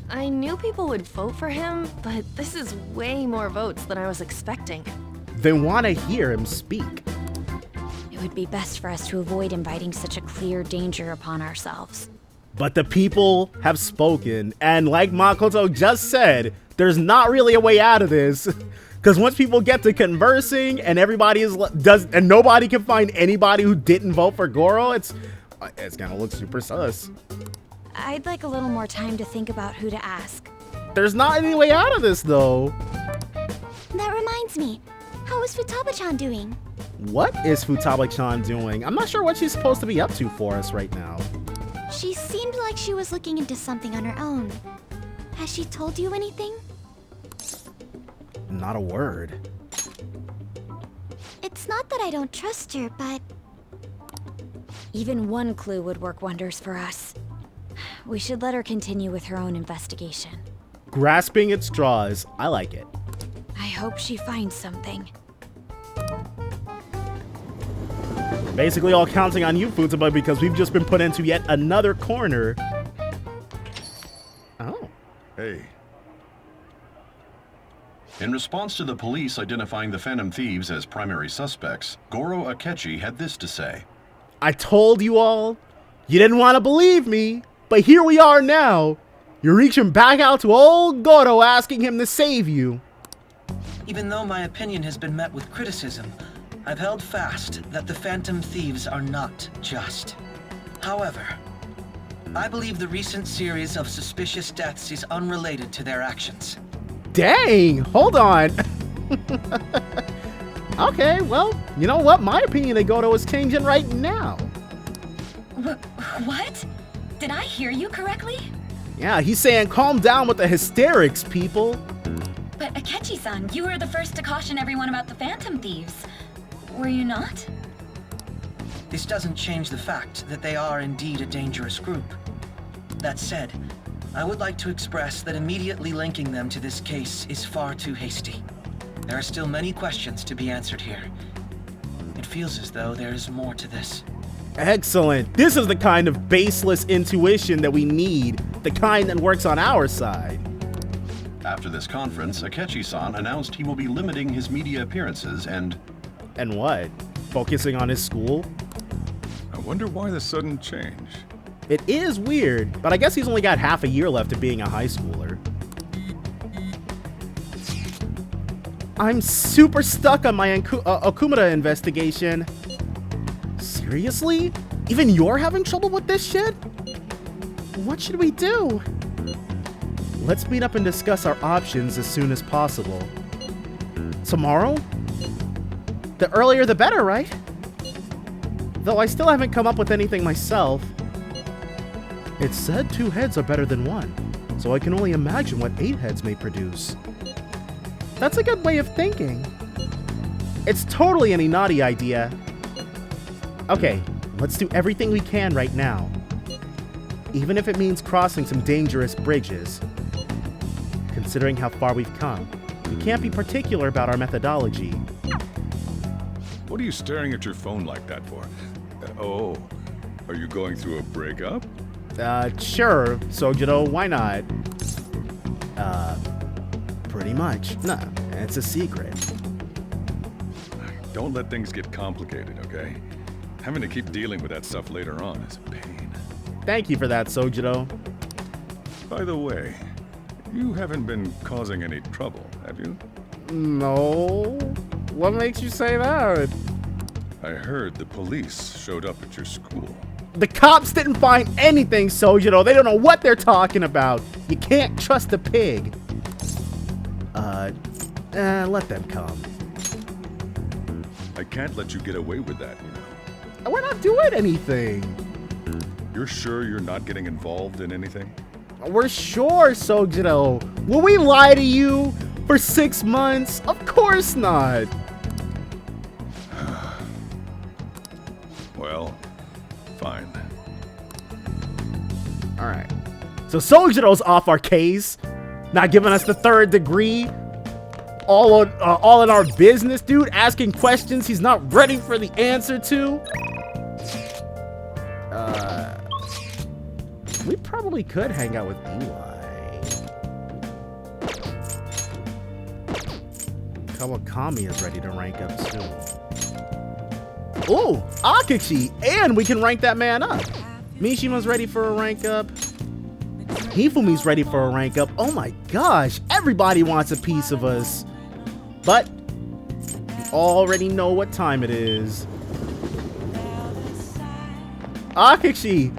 I knew people would vote for him, but this is way more votes than I was expecting. They want to hear him speak. It would be best for us to avoid inviting such a clear danger upon ourselves. But the people have spoken, and like Makoto just said, there's not really a way out of this. Because once people get to conversing and everybody and nobody can find anybody who didn't vote for Goro, it's gonna look super sus. I'd like a little more time to think about who to ask. There's not any way out of this though. That reminds me, How is Futaba-chan doing? What is Futaba-chan doing? I'm not sure what she's supposed to be up to for us right now. She seemed like she was looking into something on her own. Has she told you anything? Not a word. It's not that I don't trust her, but... Even one clue would work wonders for us. We should let her continue with her own investigation. Grasping at straws. I like it. I hope she finds something. Basically all counting on you, Futaba, because we've just been put into yet another corner. Oh. Hey. In response to the police identifying the Phantom Thieves as primary suspects, Goro Akechi had this to say. I told you all. You didn't want to believe me, but here we are now. You're reaching back out to old Goro asking him to save you. Even though my opinion has been met with criticism, I've held fast that the Phantom Thieves are not just. However, I believe the recent series of suspicious deaths is unrelated to their actions. Dang, hold on. Okay, well, you know what? My opinion of Goro is changing right now. What? Did I hear you correctly? Yeah, he's saying calm down with the hysterics, people. But Akechi-san, you were the first to caution everyone about the Phantom Thieves. Were you not? This doesn't change the fact that they are indeed a dangerous group. That said, I would like to express that immediately linking them to this case is far too hasty. There are still many questions to be answered here. It feels as though there is more to this. Excellent. This is the kind of baseless intuition that we need, the kind that works on our side. After this conference, Akechi-san announced he will be limiting his media appearances and... And what? Focusing on his school? I wonder why the sudden change. It is weird, but I guess he's only got half a year left of being a high schooler. I'm super stuck on my Okumura investigation. Seriously? Even you're having trouble with this shit? What should we do? Let's meet up and discuss our options as soon as possible. Tomorrow? The earlier the better, right? Though I still haven't come up with anything myself. It's said 2 heads are better than 1, so I can only imagine what 8 heads may produce. That's a good way of thinking. It's totally an Inati idea. Okay, let's do everything we can right now. Even if it means crossing some dangerous bridges. Considering how far we've come, we can't be particular about our methodology. What are you staring at your phone like that for? Oh, are you going through a breakup? Sure, Sojiro, why not? Pretty much. Nah, it's a secret. Don't let things get complicated, okay? Having to keep dealing with that stuff later on is a pain. Thank you for that, Sojiro. By the way, you haven't been causing any trouble, have you? No. What makes you say that? I heard the police showed up at your school. The cops didn't find anything, Sojiro. They don't know what they're talking about. You can't trust a pig. Let them come. I can't let you get away with that, you know. We're not doing anything. You're sure you're not getting involved in anything? We're sure, Sojiro. Will we lie to you for 6 months? Of course not. Well, fine. Alright. So Sojiro's off our case. Not giving us the 3rd degree. All in our business, dude. Asking questions he's not ready for the answer to. We probably could hang out with Eli. Kawakami is ready to rank up soon. Ooh, Akechi! And we can rank that man up. Mishima's ready for a rank up. Hifumi's ready for a rank up. Oh my gosh, everybody wants a piece of us. But we already know what time it is. Akechi,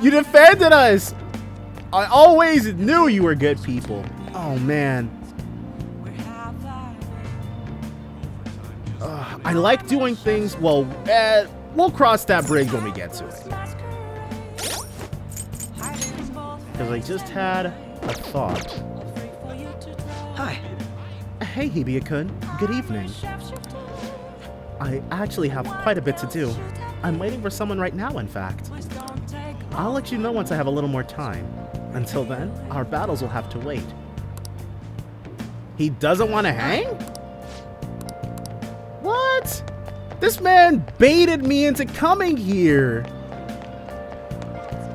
you defended us. I always knew you were good people. Oh man. I like doing things, well, we'll cross that bridge when we get to it. Because I just had a thought. Hi. Hey, Hibiya-kun. Good evening. I actually have quite a bit to do. I'm waiting for someone right now, in fact. I'll let you know once I have a little more time. Until then, our battles will have to wait. He doesn't want to hang? What? This man baited me into coming here.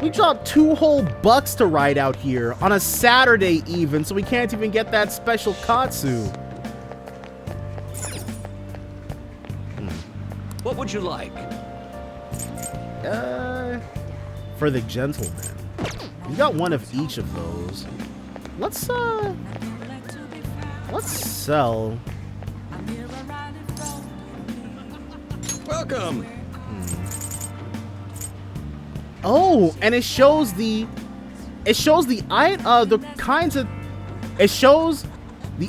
We dropped 2 whole bucks to ride out here on a Saturday even, so we can't even get that special katsu. What would you like? For the gentleman. You got one of each of those. Let's sell. Welcome. Oh, and it shows the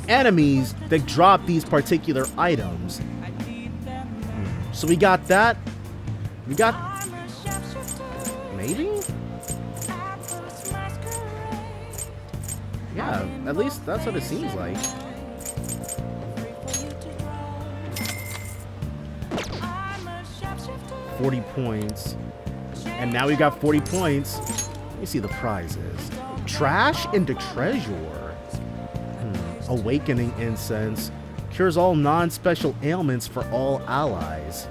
enemies that drop these particular items. So we got that. We got maybe? Yeah, at least that's what it seems like. $40 points. And now we got 40 points. Let me see the prizes. Trash into treasure. Awakening incense. Cures all non-special ailments for all allies.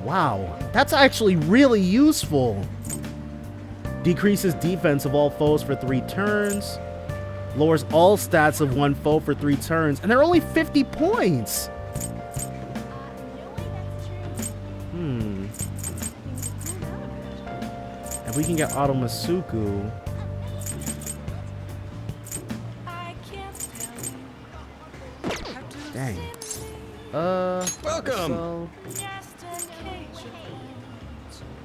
Wow, that's actually really useful. Decreases defense of all foes for 3 turns. Lowers all stats of one foe for 3 turns. And they're only 50 points. If we can get Automasuku. Dang. Welcome. So,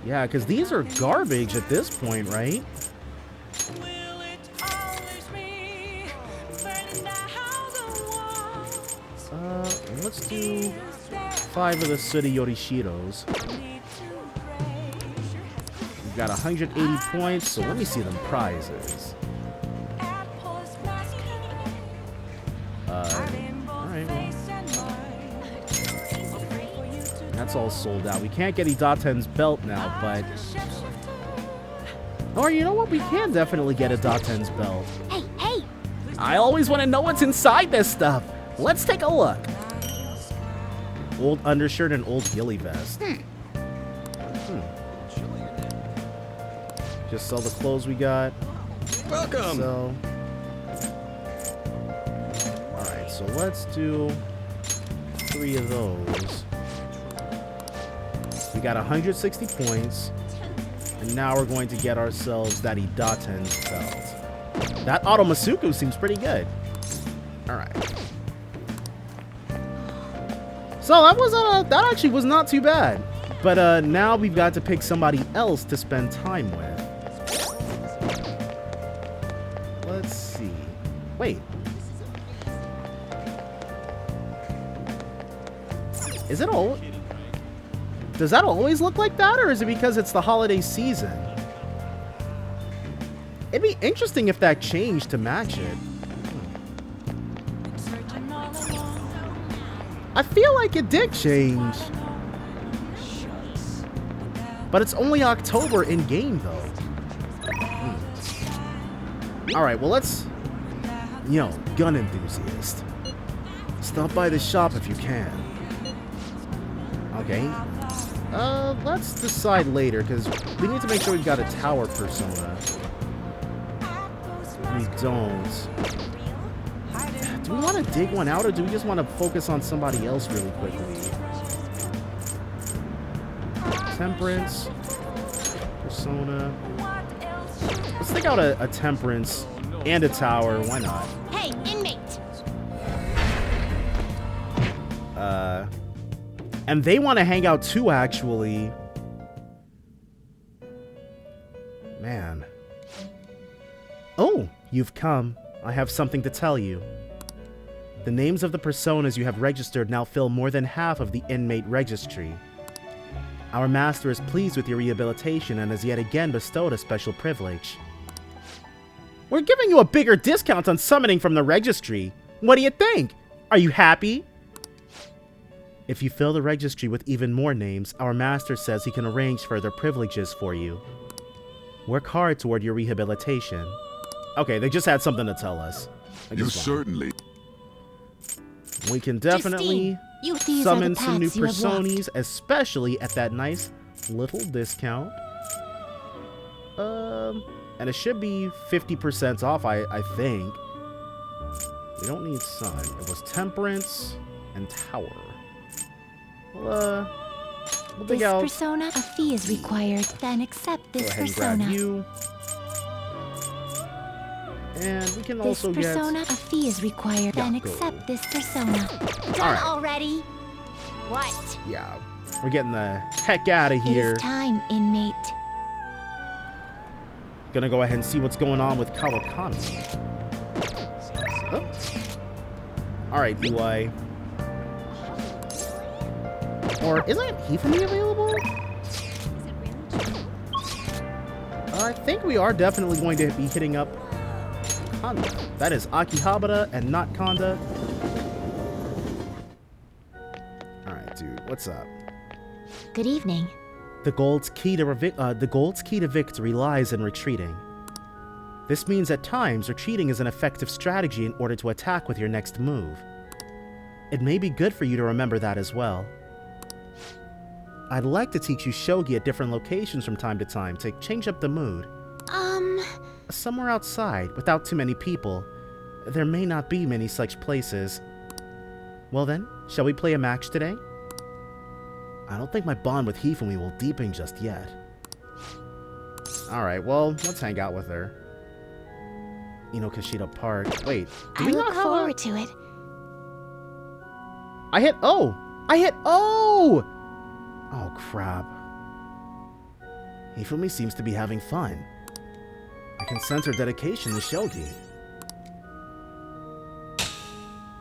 yeah, because these are garbage at this point, right? Let's do 5 of the Sooty Yorishiros. We've got 180 points, so let me see them prizes. Alright, well. That's all sold out. We can't get Idaten's belt now, but... Or you know what? We can definitely get Idaten's belt. Hey, hey! I always want to know what's inside this stuff. Let's take a look. Old undershirt and old ghillie vest. Just sell the clothes we got. Welcome. So, all right. So let's do 3 of those. We got 160 points, and now we're going to get ourselves that Idaten's belt. That Automasuku seems pretty good. All right. So that actually was not too bad. But now we've got to pick somebody else to spend time with. Let's see. Wait. Is it all? Does that always look like that, or is it because it's the holiday season? It'd be interesting if that changed to match it. I feel like it did change. But it's only October in-game, though. Alright, well, let's... gun enthusiast. Stop by the shop if you can. Okay. Let's decide later, because we need to make sure we've got a tower persona. We don't. Do we want to dig one out, or do we just want to focus on somebody else really quickly? Temperance. Persona. Let's take out a Temperance and a tower. Why not? Hey, inmate! And they want to hang out too, actually. Man. Oh, you've come. I have something to tell you. The names of the personas you have registered now fill more than half of the inmate registry. Our master is pleased with your rehabilitation and has yet again bestowed a special privilege. We're giving you a bigger discount on summoning from the registry. What do you think? Are you happy? If you fill the registry with even more names, our master says he can arrange further privileges for you. Work hard toward your rehabilitation. Okay, they just had something to tell us. You certainly... We can definitely summon some new personas, especially at that nice little discount. And it should be 50% off, I think. We don't need sun. It was temperance and tower. We'll dig out. This persona, a fee is required. Then accept this persona. Grab you. And we can also get... This persona, a fee is required. Then accept this persona. Done already? What? Yeah. We're getting the heck out of here. It is time, inmate. Gonna go ahead and see what's going on with Kawakami. Oh. Alright, UI. Or isn't Hifumi available? I think we are definitely going to be hitting up Kanda. That is Akihabara and not Kanda. Alright, dude, what's up? Good evening. The gold's key to victory lies in retreating. This means at times retreating is an effective strategy in order to attack with your next move. It may be good for you to remember that as well. I'd like to teach you shogi at different locations from time to time to change up the mood. Somewhere outside, without too many people. There may not be many such places. Well then, shall we play a match today? I don't think my bond with Hifumi will deepen just yet. Alright, well, let's hang out with her. Inokashira Park. Wait, do we look forward to it. I hit O! I hit O! Oh, crap. Hifumi seems to be having fun. I can sense her dedication to shogi.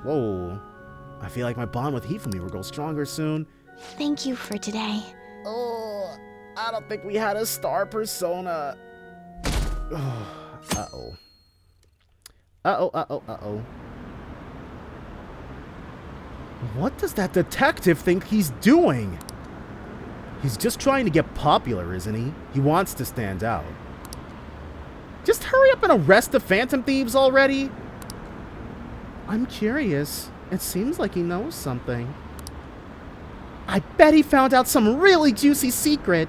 Whoa. I feel like my bond with Hifumi will grow stronger soon. Thank you for today. Oh, I don't think we had a star persona. Uh-oh. Uh-oh. What does that detective think he's doing? He's just trying to get popular, isn't he? He wants to stand out. Just hurry up and arrest the Phantom Thieves already. I'm curious. It seems like he knows something. I bet he found out some really juicy secret.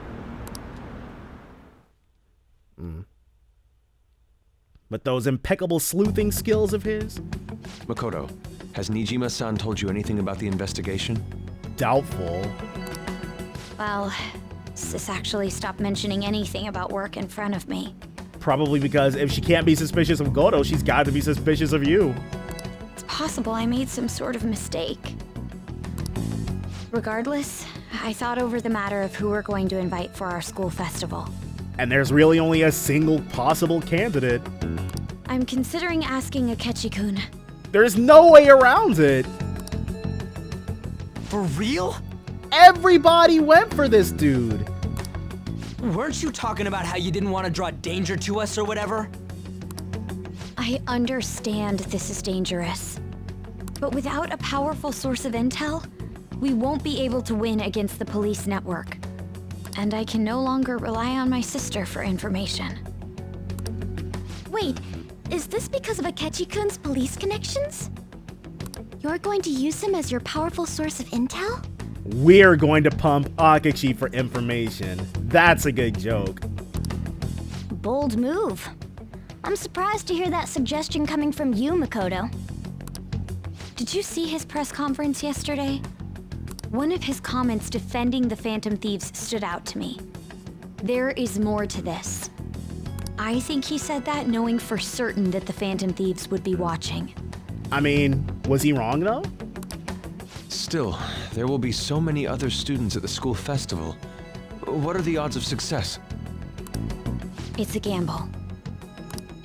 But those impeccable sleuthing skills of his? Makoto, has Nijima-san told you anything about the investigation? Doubtful. Well, Sis actually stopped mentioning anything about work in front of me. Probably because if she can't be suspicious of Goro, she's got to be suspicious of you. It's possible I made some sort of mistake. Regardless, I thought over the matter of who we're going to invite for our school festival. And there's really only a single possible candidate. I'm considering asking Akechi-kun. There's no way around it. For real? Everybody went for this dude. Weren't you talking about how you didn't want to draw danger to us or whatever? I understand this is dangerous. But without a powerful source of intel, we won't be able to win against the police network. And I can no longer rely on my sister for information. Wait, is this because of Akechi-kun's police connections? You're going to use him as your powerful source of intel? We're going to pump Akechi for information. That's a good joke. Bold move. I'm surprised to hear that suggestion coming from you, Makoto. Did you see his press conference yesterday? One of his comments defending the Phantom Thieves stood out to me. There is more to this. I think he said that knowing for certain that the Phantom Thieves would be watching. I mean, was he wrong though? Still, there will be so many other students at the school festival. What are the odds of success? It's a gamble.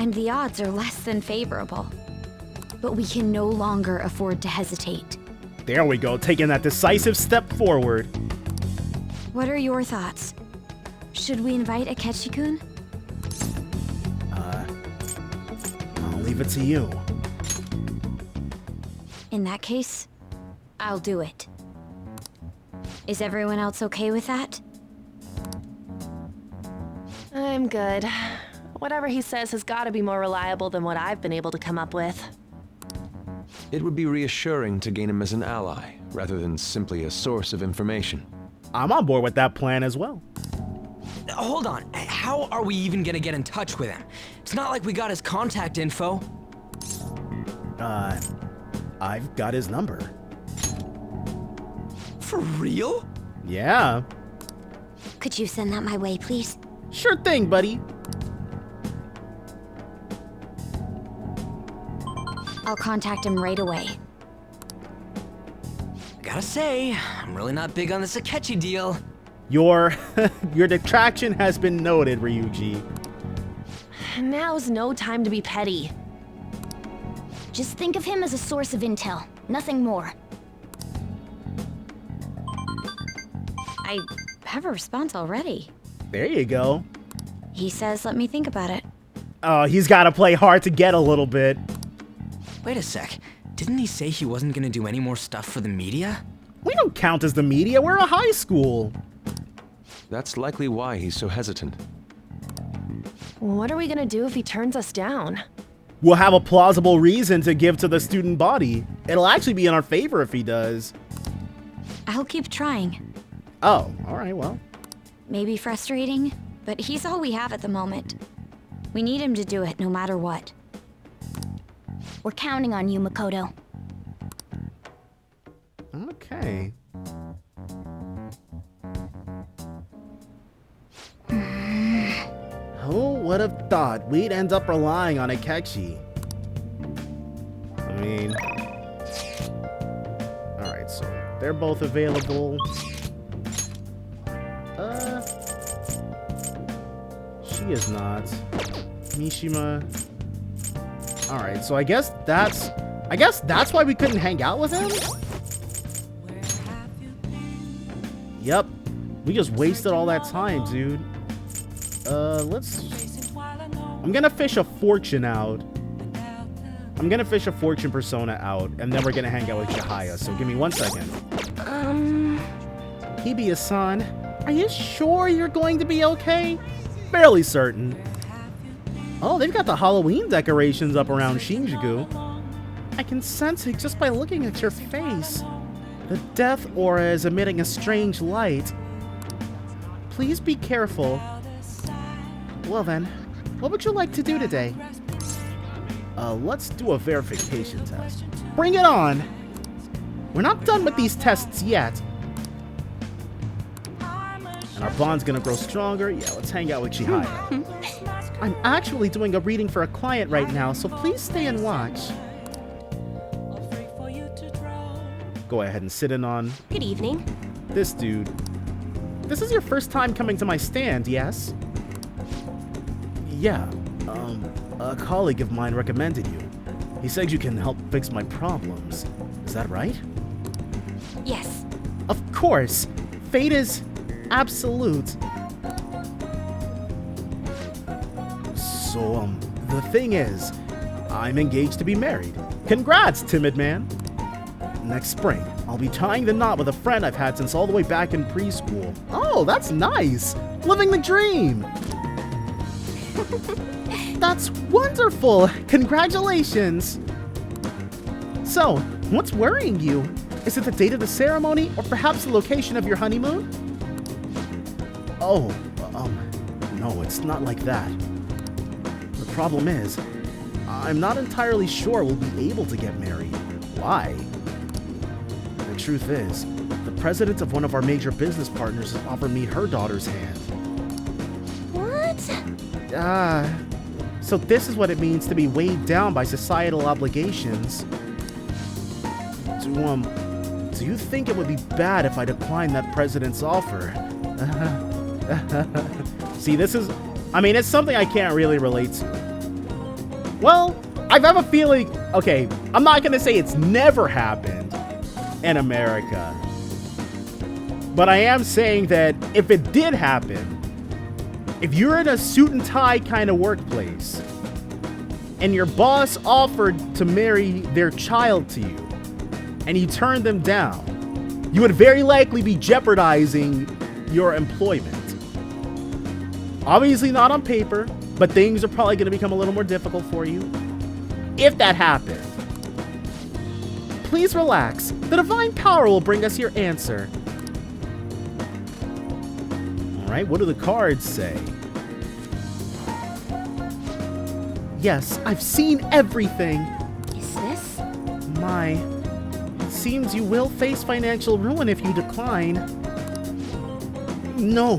And the odds are less than favorable. but we can no longer afford to hesitate. There we go, taking that decisive step forward. What are your thoughts? Should we invite Akechi-kun? I'll leave it to you. In that case, I'll do it. Is everyone else okay with that? I'm good. Whatever he says has got to be more reliable than what I've been able to come up with. It would be reassuring to gain him as an ally, rather than simply a source of information. I'm on board with that plan as well. Hold on, how are we even gonna get in touch with him? It's not like we got his contact info. I've got his number. For real? Yeah. Could you send that my way, please? Sure thing, buddy. I'll contact him right away. I gotta say, I'm really not big on this Akechi deal. Your detraction has been noted, Ryuji. Now's no time to be petty. Just think of him as a source of intel, nothing more. I have a response already. There you go. He says let me think about it. Oh, he's got to play hard to get a little bit. Wait a sec. Didn't he say he wasn't gonna do any more stuff for the media? We don't count as the media, we're a high school. That's likely why he's so hesitant. What are we gonna do if he turns us down? We'll have a plausible reason to give to the student body. It'll actually be in our favor if he does. I'll keep trying. Oh, alright, well. Maybe frustrating, but he's all we have at the moment. We need him to do it no matter what. We're counting on you, Makoto. Okay. Who would have thought we'd end up relying on Akechi? I mean... Alright, so they're both available. She is not. Mishima. Alright, so I guess that's why we couldn't hang out with him? Yep. We just wasted all that time, dude. I'm gonna fish a fortune out. I'm gonna fish a fortune persona out, and then we're gonna hang out with Shihaya, so give me 1 second. Hibiya-san, are you sure you're going to be okay? Fairly certain. Oh, they've got the Halloween decorations up around Shinjuku. I can sense it just by looking at your face. The death aura is emitting a strange light. Please be careful. Well then, what would you like to do today? Let's do a verification test. Bring it on! We're not done with these tests yet. And our bond's gonna grow stronger. Yeah, let's hang out with Chihaya. I'm actually doing a reading for a client right now, so please stay and watch. Go ahead and sit in on... Good evening. This dude. This is your first time coming to my stand, yes? Yeah, a colleague of mine recommended you. He said you can help fix my problems. Is that right? Yes. Of course. Fate is absolute. So, the thing is, I'm engaged to be married. Congrats, timid man. Next spring, I'll be tying the knot with a friend I've had since all the way back in preschool. Oh, that's nice. Living the dream. That's wonderful! Congratulations! So, what's worrying you? Is it the date of the ceremony, or perhaps the location of your honeymoon? Oh, no, it's not like that. The problem is, I'm not entirely sure we'll be able to get married. Why? The truth is, the president of one of our major business partners has offered me her daughter's hand. What? So this is what it means to be weighed down by societal obligations. Do you think it would be bad if I declined that president's offer? See, it's something I can't really relate to. Well, I have a feeling... Okay, I'm not gonna say it's never happened in America, but I am saying that if it did happen, if you're in a suit and tie kind of workplace and your boss offered to marry their child to you and you turned them down, you would very likely be jeopardizing your employment. Obviously not on paper, but things are probably going to become a little more difficult for you. If that happened, please relax. The divine power will bring us your answer. Alright, what do the cards say? Yes, I've seen everything. Is this? My, it seems you will face financial ruin if you decline. No.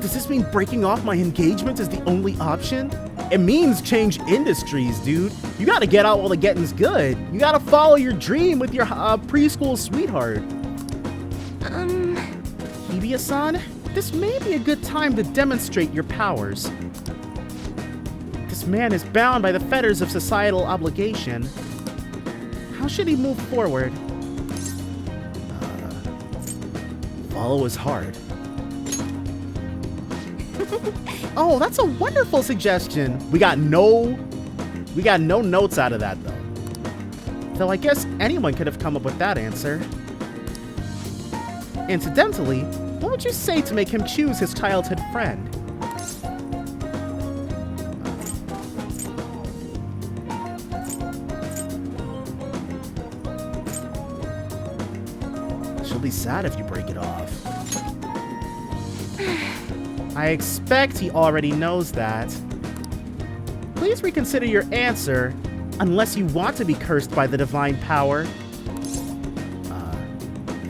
Does this mean breaking off my engagement is the only option? It means change industries, dude. You gotta get out while the getting's good. You gotta follow your dream with your preschool sweetheart. Hibiya-san, this may be a good time to demonstrate your powers. This man is bound by the fetters of societal obligation. How should he move forward? Follow his heart. Oh, that's a wonderful suggestion. We got no notes out of that, though. Though I guess anyone could have come up with that answer. Incidentally, what would you say to make him choose his childhood friend? She'll be sad if you break it off. I expect he already knows that. Please reconsider your answer, unless you want to be cursed by the divine power.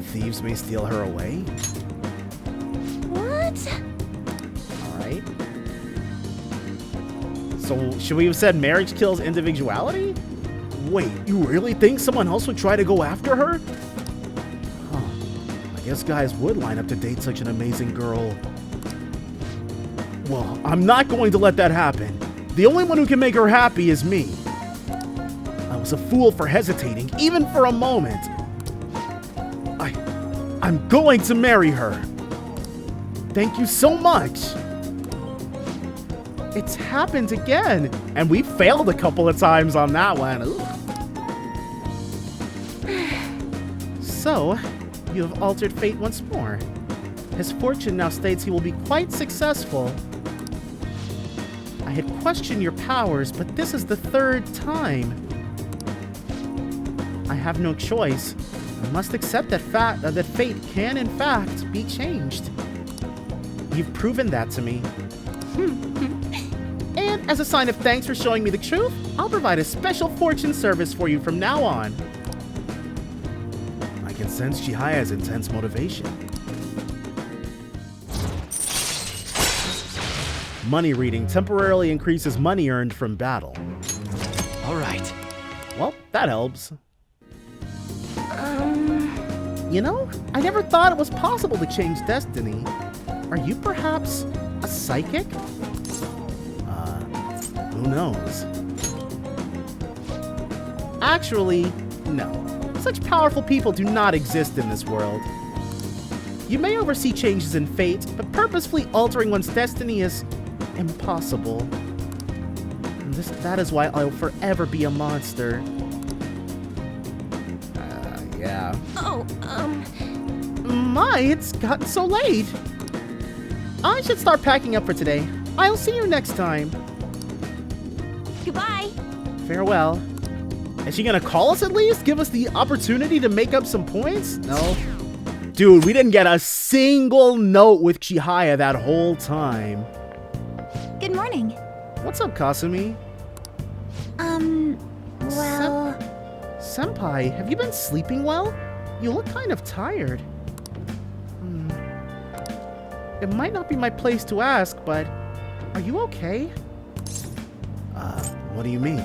Thieves may steal her away. What? Alright. So, should we have said marriage kills individuality? Wait, you really think someone else would try to go after her? Huh. I guess guys would line up to date such an amazing girl. Well, I'm not going to let that happen. The only one who can make her happy is me. I was a fool for hesitating, even for a moment. I'm going to marry her. Thank you so much. It's happened again, and we failed a couple of times on that one. So, you have altered fate once more. His fortune now states he will be quite successful. I had questioned your powers, but this is the third time. I have no choice. I must accept that fate can, in fact, be changed. You've proven that to me. And as a sign of thanks for showing me the truth, I'll provide a special fortune service for you from now on. I can sense Chihiya's intense motivation. Money reading temporarily increases money earned from battle. All right. Well, that helps. You know, I never thought it was possible to change destiny. Are you perhaps a psychic? Who knows? Actually, no. Such powerful people do not exist in this world. You may oversee changes in fate, but purposefully altering one's destiny is impossible. And that is why I'll forever be a monster. Yeah. Oh, My, it's gotten so late. I should start packing up for today. I'll see you next time. Goodbye. Farewell. Is she gonna call us at least? Give us the opportunity to make up some points? No. Dude, we didn't get a single note with Chihiya that whole time. Good morning. What's up, Kasumi? Well... Senpai, have you been sleeping well? You look kind of tired. It might not be my place to ask, but are you okay? What do you mean?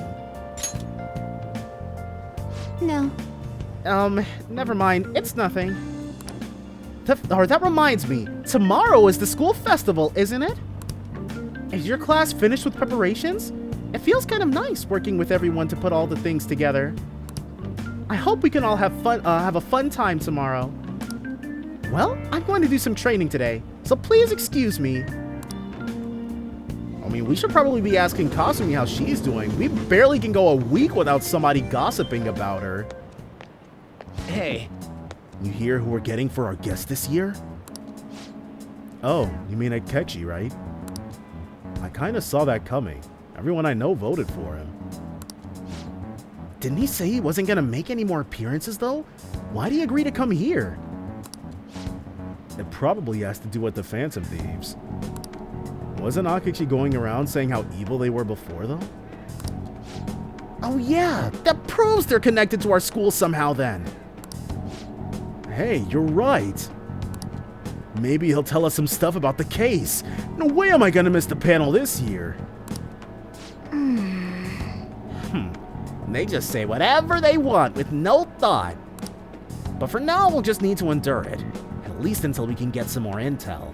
No. Never mind. It's nothing. That reminds me. Tomorrow is the school festival, isn't it? Is your class finished with preparations? It feels kind of nice working with everyone to put all the things together. I hope we can all have a fun time tomorrow. Well, I'm going to do some training today, so please excuse me. I mean, we should probably be asking Kasumi how she's doing. We barely can go a week without somebody gossiping about her. Hey. You hear who we're getting for our guest this year? Oh, you mean Akechi, right? I kind of saw that coming. Everyone I know voted for him. Didn't he say he wasn't going to make any more appearances, though? Why'd he agree to come here? It probably has to do with the Phantom Thieves. Wasn't Akechi going around saying how evil they were before, though? Oh yeah, that proves they're connected to our school somehow then. Hey, you're right. Maybe he'll tell us some stuff about the case. No way am I gonna miss the panel this year. They just say whatever they want with no thought. But for now, we'll just need to endure it. At least until we can get some more intel.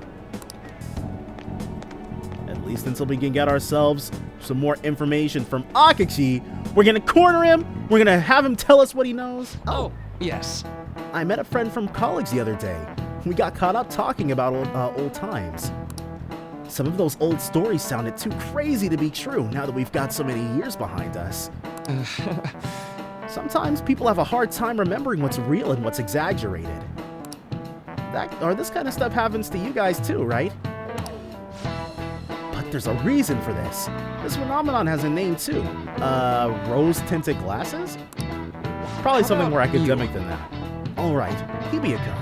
At least until we can get ourselves some more information from Akechi. We're gonna corner him. We're gonna have him tell us what he knows. Oh, yes. I met a friend from college the other day. We got caught up talking about old times. Some of those old stories sounded too crazy to be true now that we've got so many years behind us. Sometimes people have a hard time remembering what's real and what's exaggerated. This kind of stuff happens to you guys too, right? But there's a reason for this. This phenomenon has a name too. Rose-tinted glasses? Probably something more academic than that. Alright, give me a gun.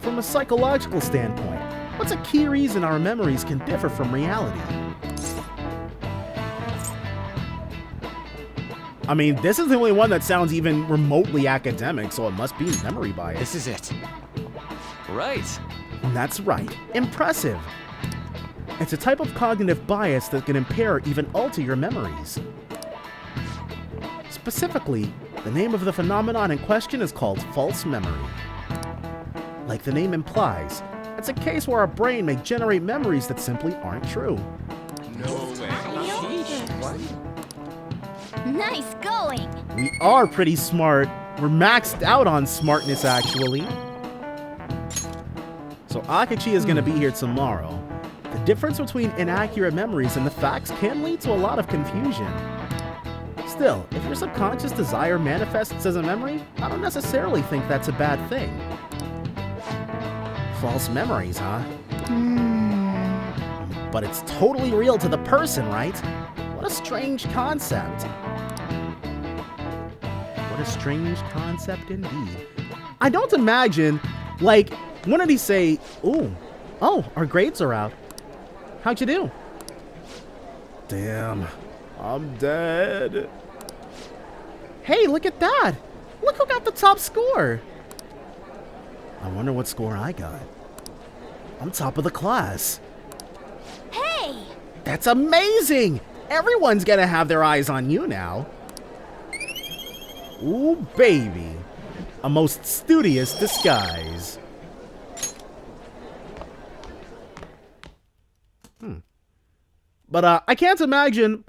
From a psychological standpoint, what's a key reason our memories can differ from reality? I mean, this is the only one that sounds even remotely academic, so it must be memory bias. This is it. Right. That's right. Impressive. It's a type of cognitive bias that can impair or even alter your memories. Specifically, the name of the phenomenon in question is called false memory. Like the name implies, it's a case where our brain may generate memories that simply aren't true. No way. What? Nice going! We are pretty smart. We're maxed out on smartness, actually. So Akechi is going to be here tomorrow. The difference between inaccurate memories and the facts can lead to a lot of confusion. Still, if your subconscious desire manifests as a memory, I don't necessarily think that's a bad thing. False memories, huh? But it's totally real to the person, right? What a strange concept. What a strange concept indeed. I don't imagine, like, when did he say, oh, our grades are out. How'd you do? Damn, I'm dead. Hey, look at that. Look who got the top score. I wonder what score I got. I'm top of the class. Hey! That's amazing! Everyone's gonna have their eyes on you now. Ooh, baby. A most studious disguise. But I can't imagine,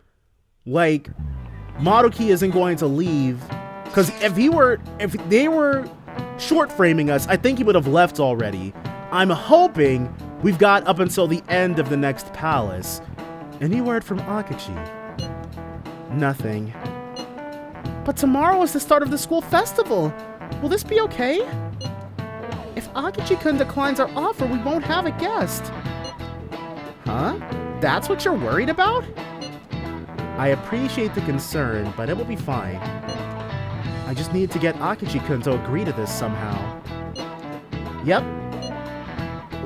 like, Maruki isn't going to leave. Because if they were short framing us, I think he would have left already. I'm hoping we've got up until the end of the next palace. Any word from Akechi? Nothing. But tomorrow is the start of the school festival. Will this be okay? If Akechi-kun declines our offer, we won't have a guest. Huh? That's what you're worried about? I appreciate the concern, but it will be fine. I just need to get Akechi-kun to agree to this somehow. Yep.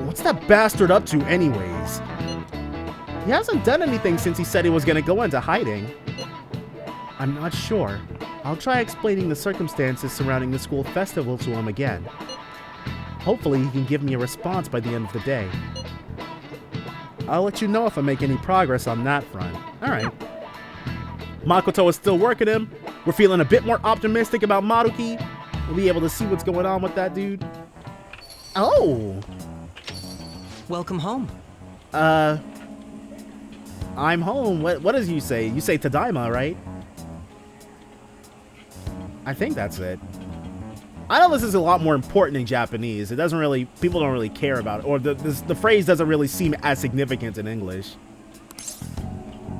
What's that bastard up to anyways? He hasn't done anything since he said he was gonna go into hiding. I'm not sure. I'll try explaining the circumstances surrounding the school festival to him again. Hopefully he can give me a response by the end of the day. I'll let you know if I make any progress on that front. Alright. Makoto is still working him. We're feeling a bit more optimistic about Maruki. We'll be able to see what's going on with that dude. Oh! Welcome home. I'm home. What does you say? You say Tadaima, right? I think that's it. I know this is a lot more important in Japanese. It doesn't really, people don't really care about it, or the phrase doesn't really seem as significant in English.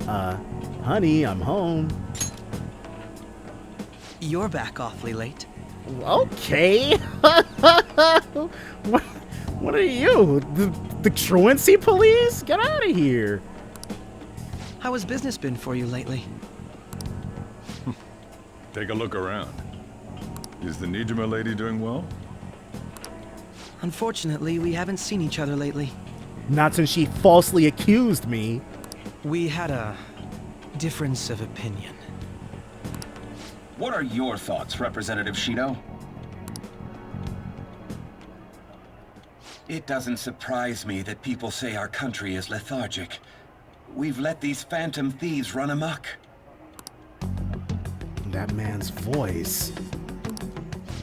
Honey, I'm home. You're back awfully late. Okay. What are you? The truancy police? Get out of here. How has business been for you lately? Take a look around. Is the Nijima lady doing well? Unfortunately, we haven't seen each other lately. Not since she falsely accused me. We had a difference of opinion. What are your thoughts, Representative Shido? It doesn't surprise me that people say our country is lethargic. We've let these phantom thieves run amok. That man's voice.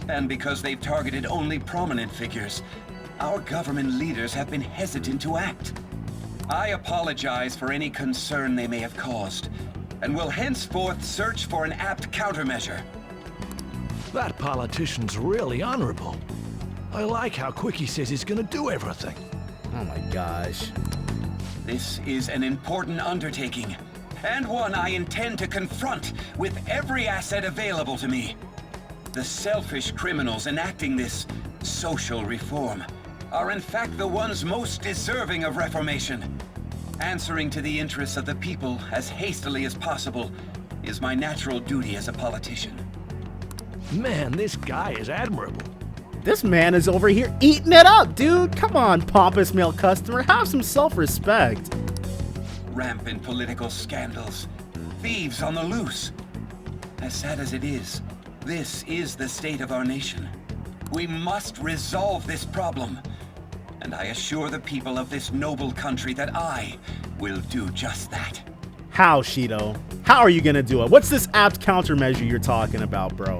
And because they've targeted only prominent figures, our government leaders have been hesitant to act. I apologize for any concern they may have caused, and will henceforth search for an apt countermeasure. That politician's really honorable. I like how quick he says he's gonna do everything. Oh my gosh. This is an important undertaking, and one I intend to confront with every asset available to me. The selfish criminals enacting this social reform are in fact the ones most deserving of reformation. Answering to the interests of the people as hastily as possible is my natural duty as a politician. Man, this guy is admirable. This man is over here eating it up, dude. Come on, pompous male customer. Have some self-respect. Rampant political scandals. Thieves on the loose. As sad as it is, this is the state of our nation. We must resolve this problem. And I assure the people of this noble country that I will do just that. How, Shido? How are you gonna do it? What's this apt countermeasure you're talking about, bro?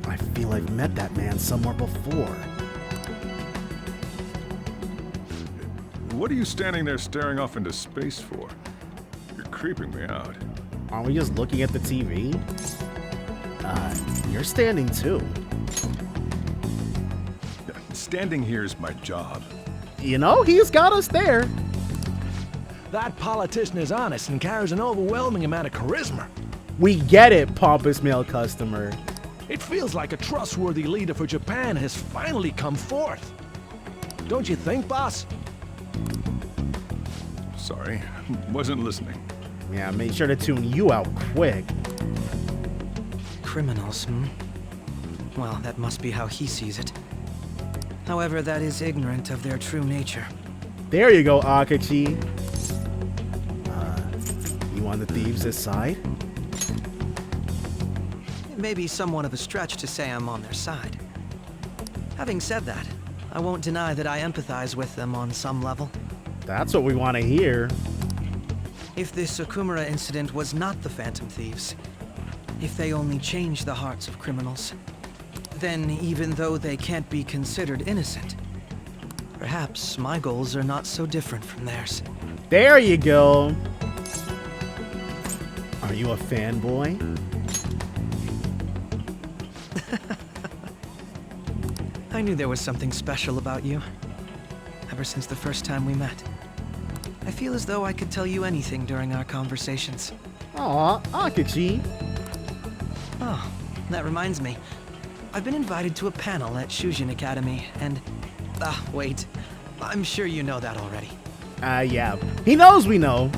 I feel I've met that man somewhere before. What are you standing there staring off into space for? You're creeping me out. Aren't we just looking at the TV? You're standing too. Standing here is my job. You know, he's got us there. That politician is honest and carries an overwhelming amount of charisma. We get it, pompous male customer. It feels like a trustworthy leader for Japan has finally come forth. Don't you think, boss? Sorry, wasn't listening. Yeah, made sure to tune you out quick. Criminals, hmm? Well, that must be how he sees it. However, that is ignorant of their true nature. There you go, Akechi. You on the thieves' side? It may be somewhat of a stretch to say I'm on their side. Having said that, I won't deny that I empathize with them on some level. That's what we want to hear. If this Okumura incident was not the Phantom Thieves, if they only changed the hearts of criminals, then even though they can't be considered innocent, perhaps my goals are not so different from theirs. There you go. Are you a fanboy? I knew there was something special about you, ever since the first time we met. I feel as though I could tell you anything during our conversations. Aw, Akechi. Oh, that reminds me. I've been invited to a panel at Shujin Academy, and... wait. I'm sure you know that already. Yeah. He knows we know.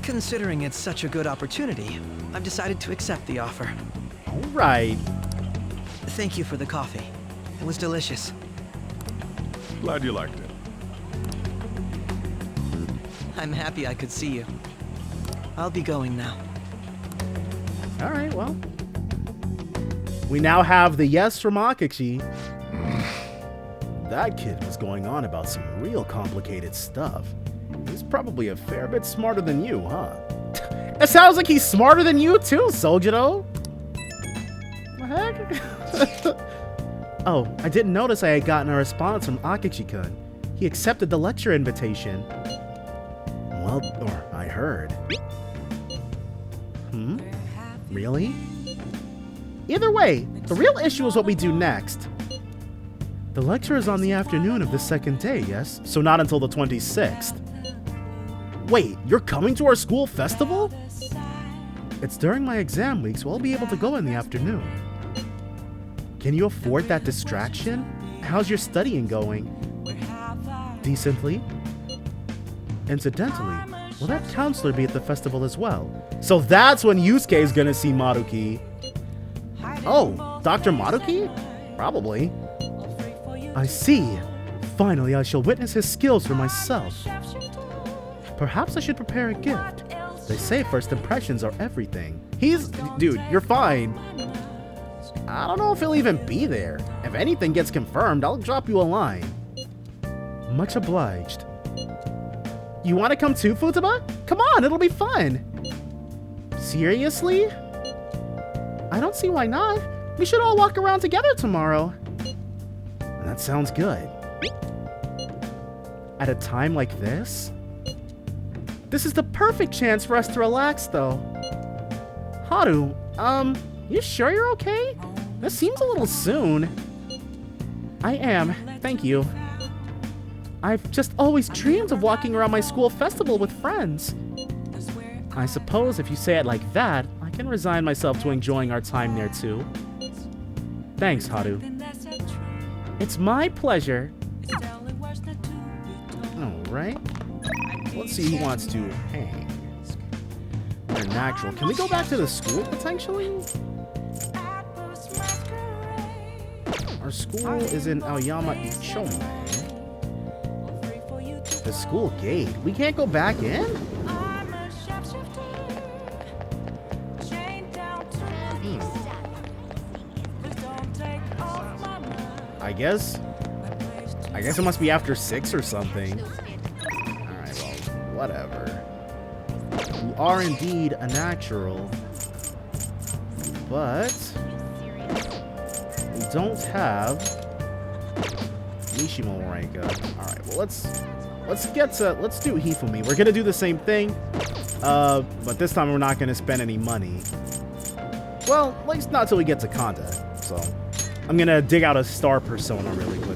Considering it's such a good opportunity, I've decided to accept the offer. All right. Thank you for the coffee. It was delicious. Glad you liked it. I'm happy I could see you. I'll be going now. All right, well. We now have the yes from Akechi. That kid was going on about some real complicated stuff. He's probably a fair bit smarter than you, huh? It sounds like he's smarter than you too, Sojiro. What the heck? Oh, I didn't notice I had gotten a response from Akechi-kun. He accepted the lecture invitation. Well, or I heard. Really? Either way, the real issue is what we do next. The lecture is on the afternoon of the second day, yes? So not until the 26th. Wait, you're coming to our school festival? It's during my exam week, so I'll be able to go in the afternoon. Can you afford that distraction? How's your studying going? Decently? Incidentally, will that counselor be at the festival as well? So that's when Yusuke is gonna see Maruki. Oh, Dr. Maruki? Probably. I see. Finally, I shall witness his skills for myself. Perhaps I should prepare a gift. They say first impressions are everything. Dude, you're fine. I don't know if he'll even be there. If anything gets confirmed, I'll drop you a line. Much obliged. You want to come too, Futaba? Come on, it'll be fun. Seriously? I don't see why not. We should all walk around together tomorrow. That sounds good. At a time like this? This is the perfect chance for us to relax, though. Haru, you sure you're okay? This seems a little soon. I am, thank you. I've just always dreamed of walking around my school festival with friends. I suppose if you say it like that, I can resign myself to enjoying our time there too. Thanks, Haru. It's my pleasure. Alright. Let's see who wants to hang. They're natural. Can we go back to the school, potentially? Our school is in Aoyama Ichome. The school gate. We can't go back in? I guess it must be after 6 or something. Alright, well, whatever. You are indeed a natural. But we don't have Mishima Moreika. Alright, well let's do Hifumi. We're gonna do the same thing. But this time we're not gonna spend any money. Well, at least not till we get to Kanda. So I'm gonna dig out a star persona really quick.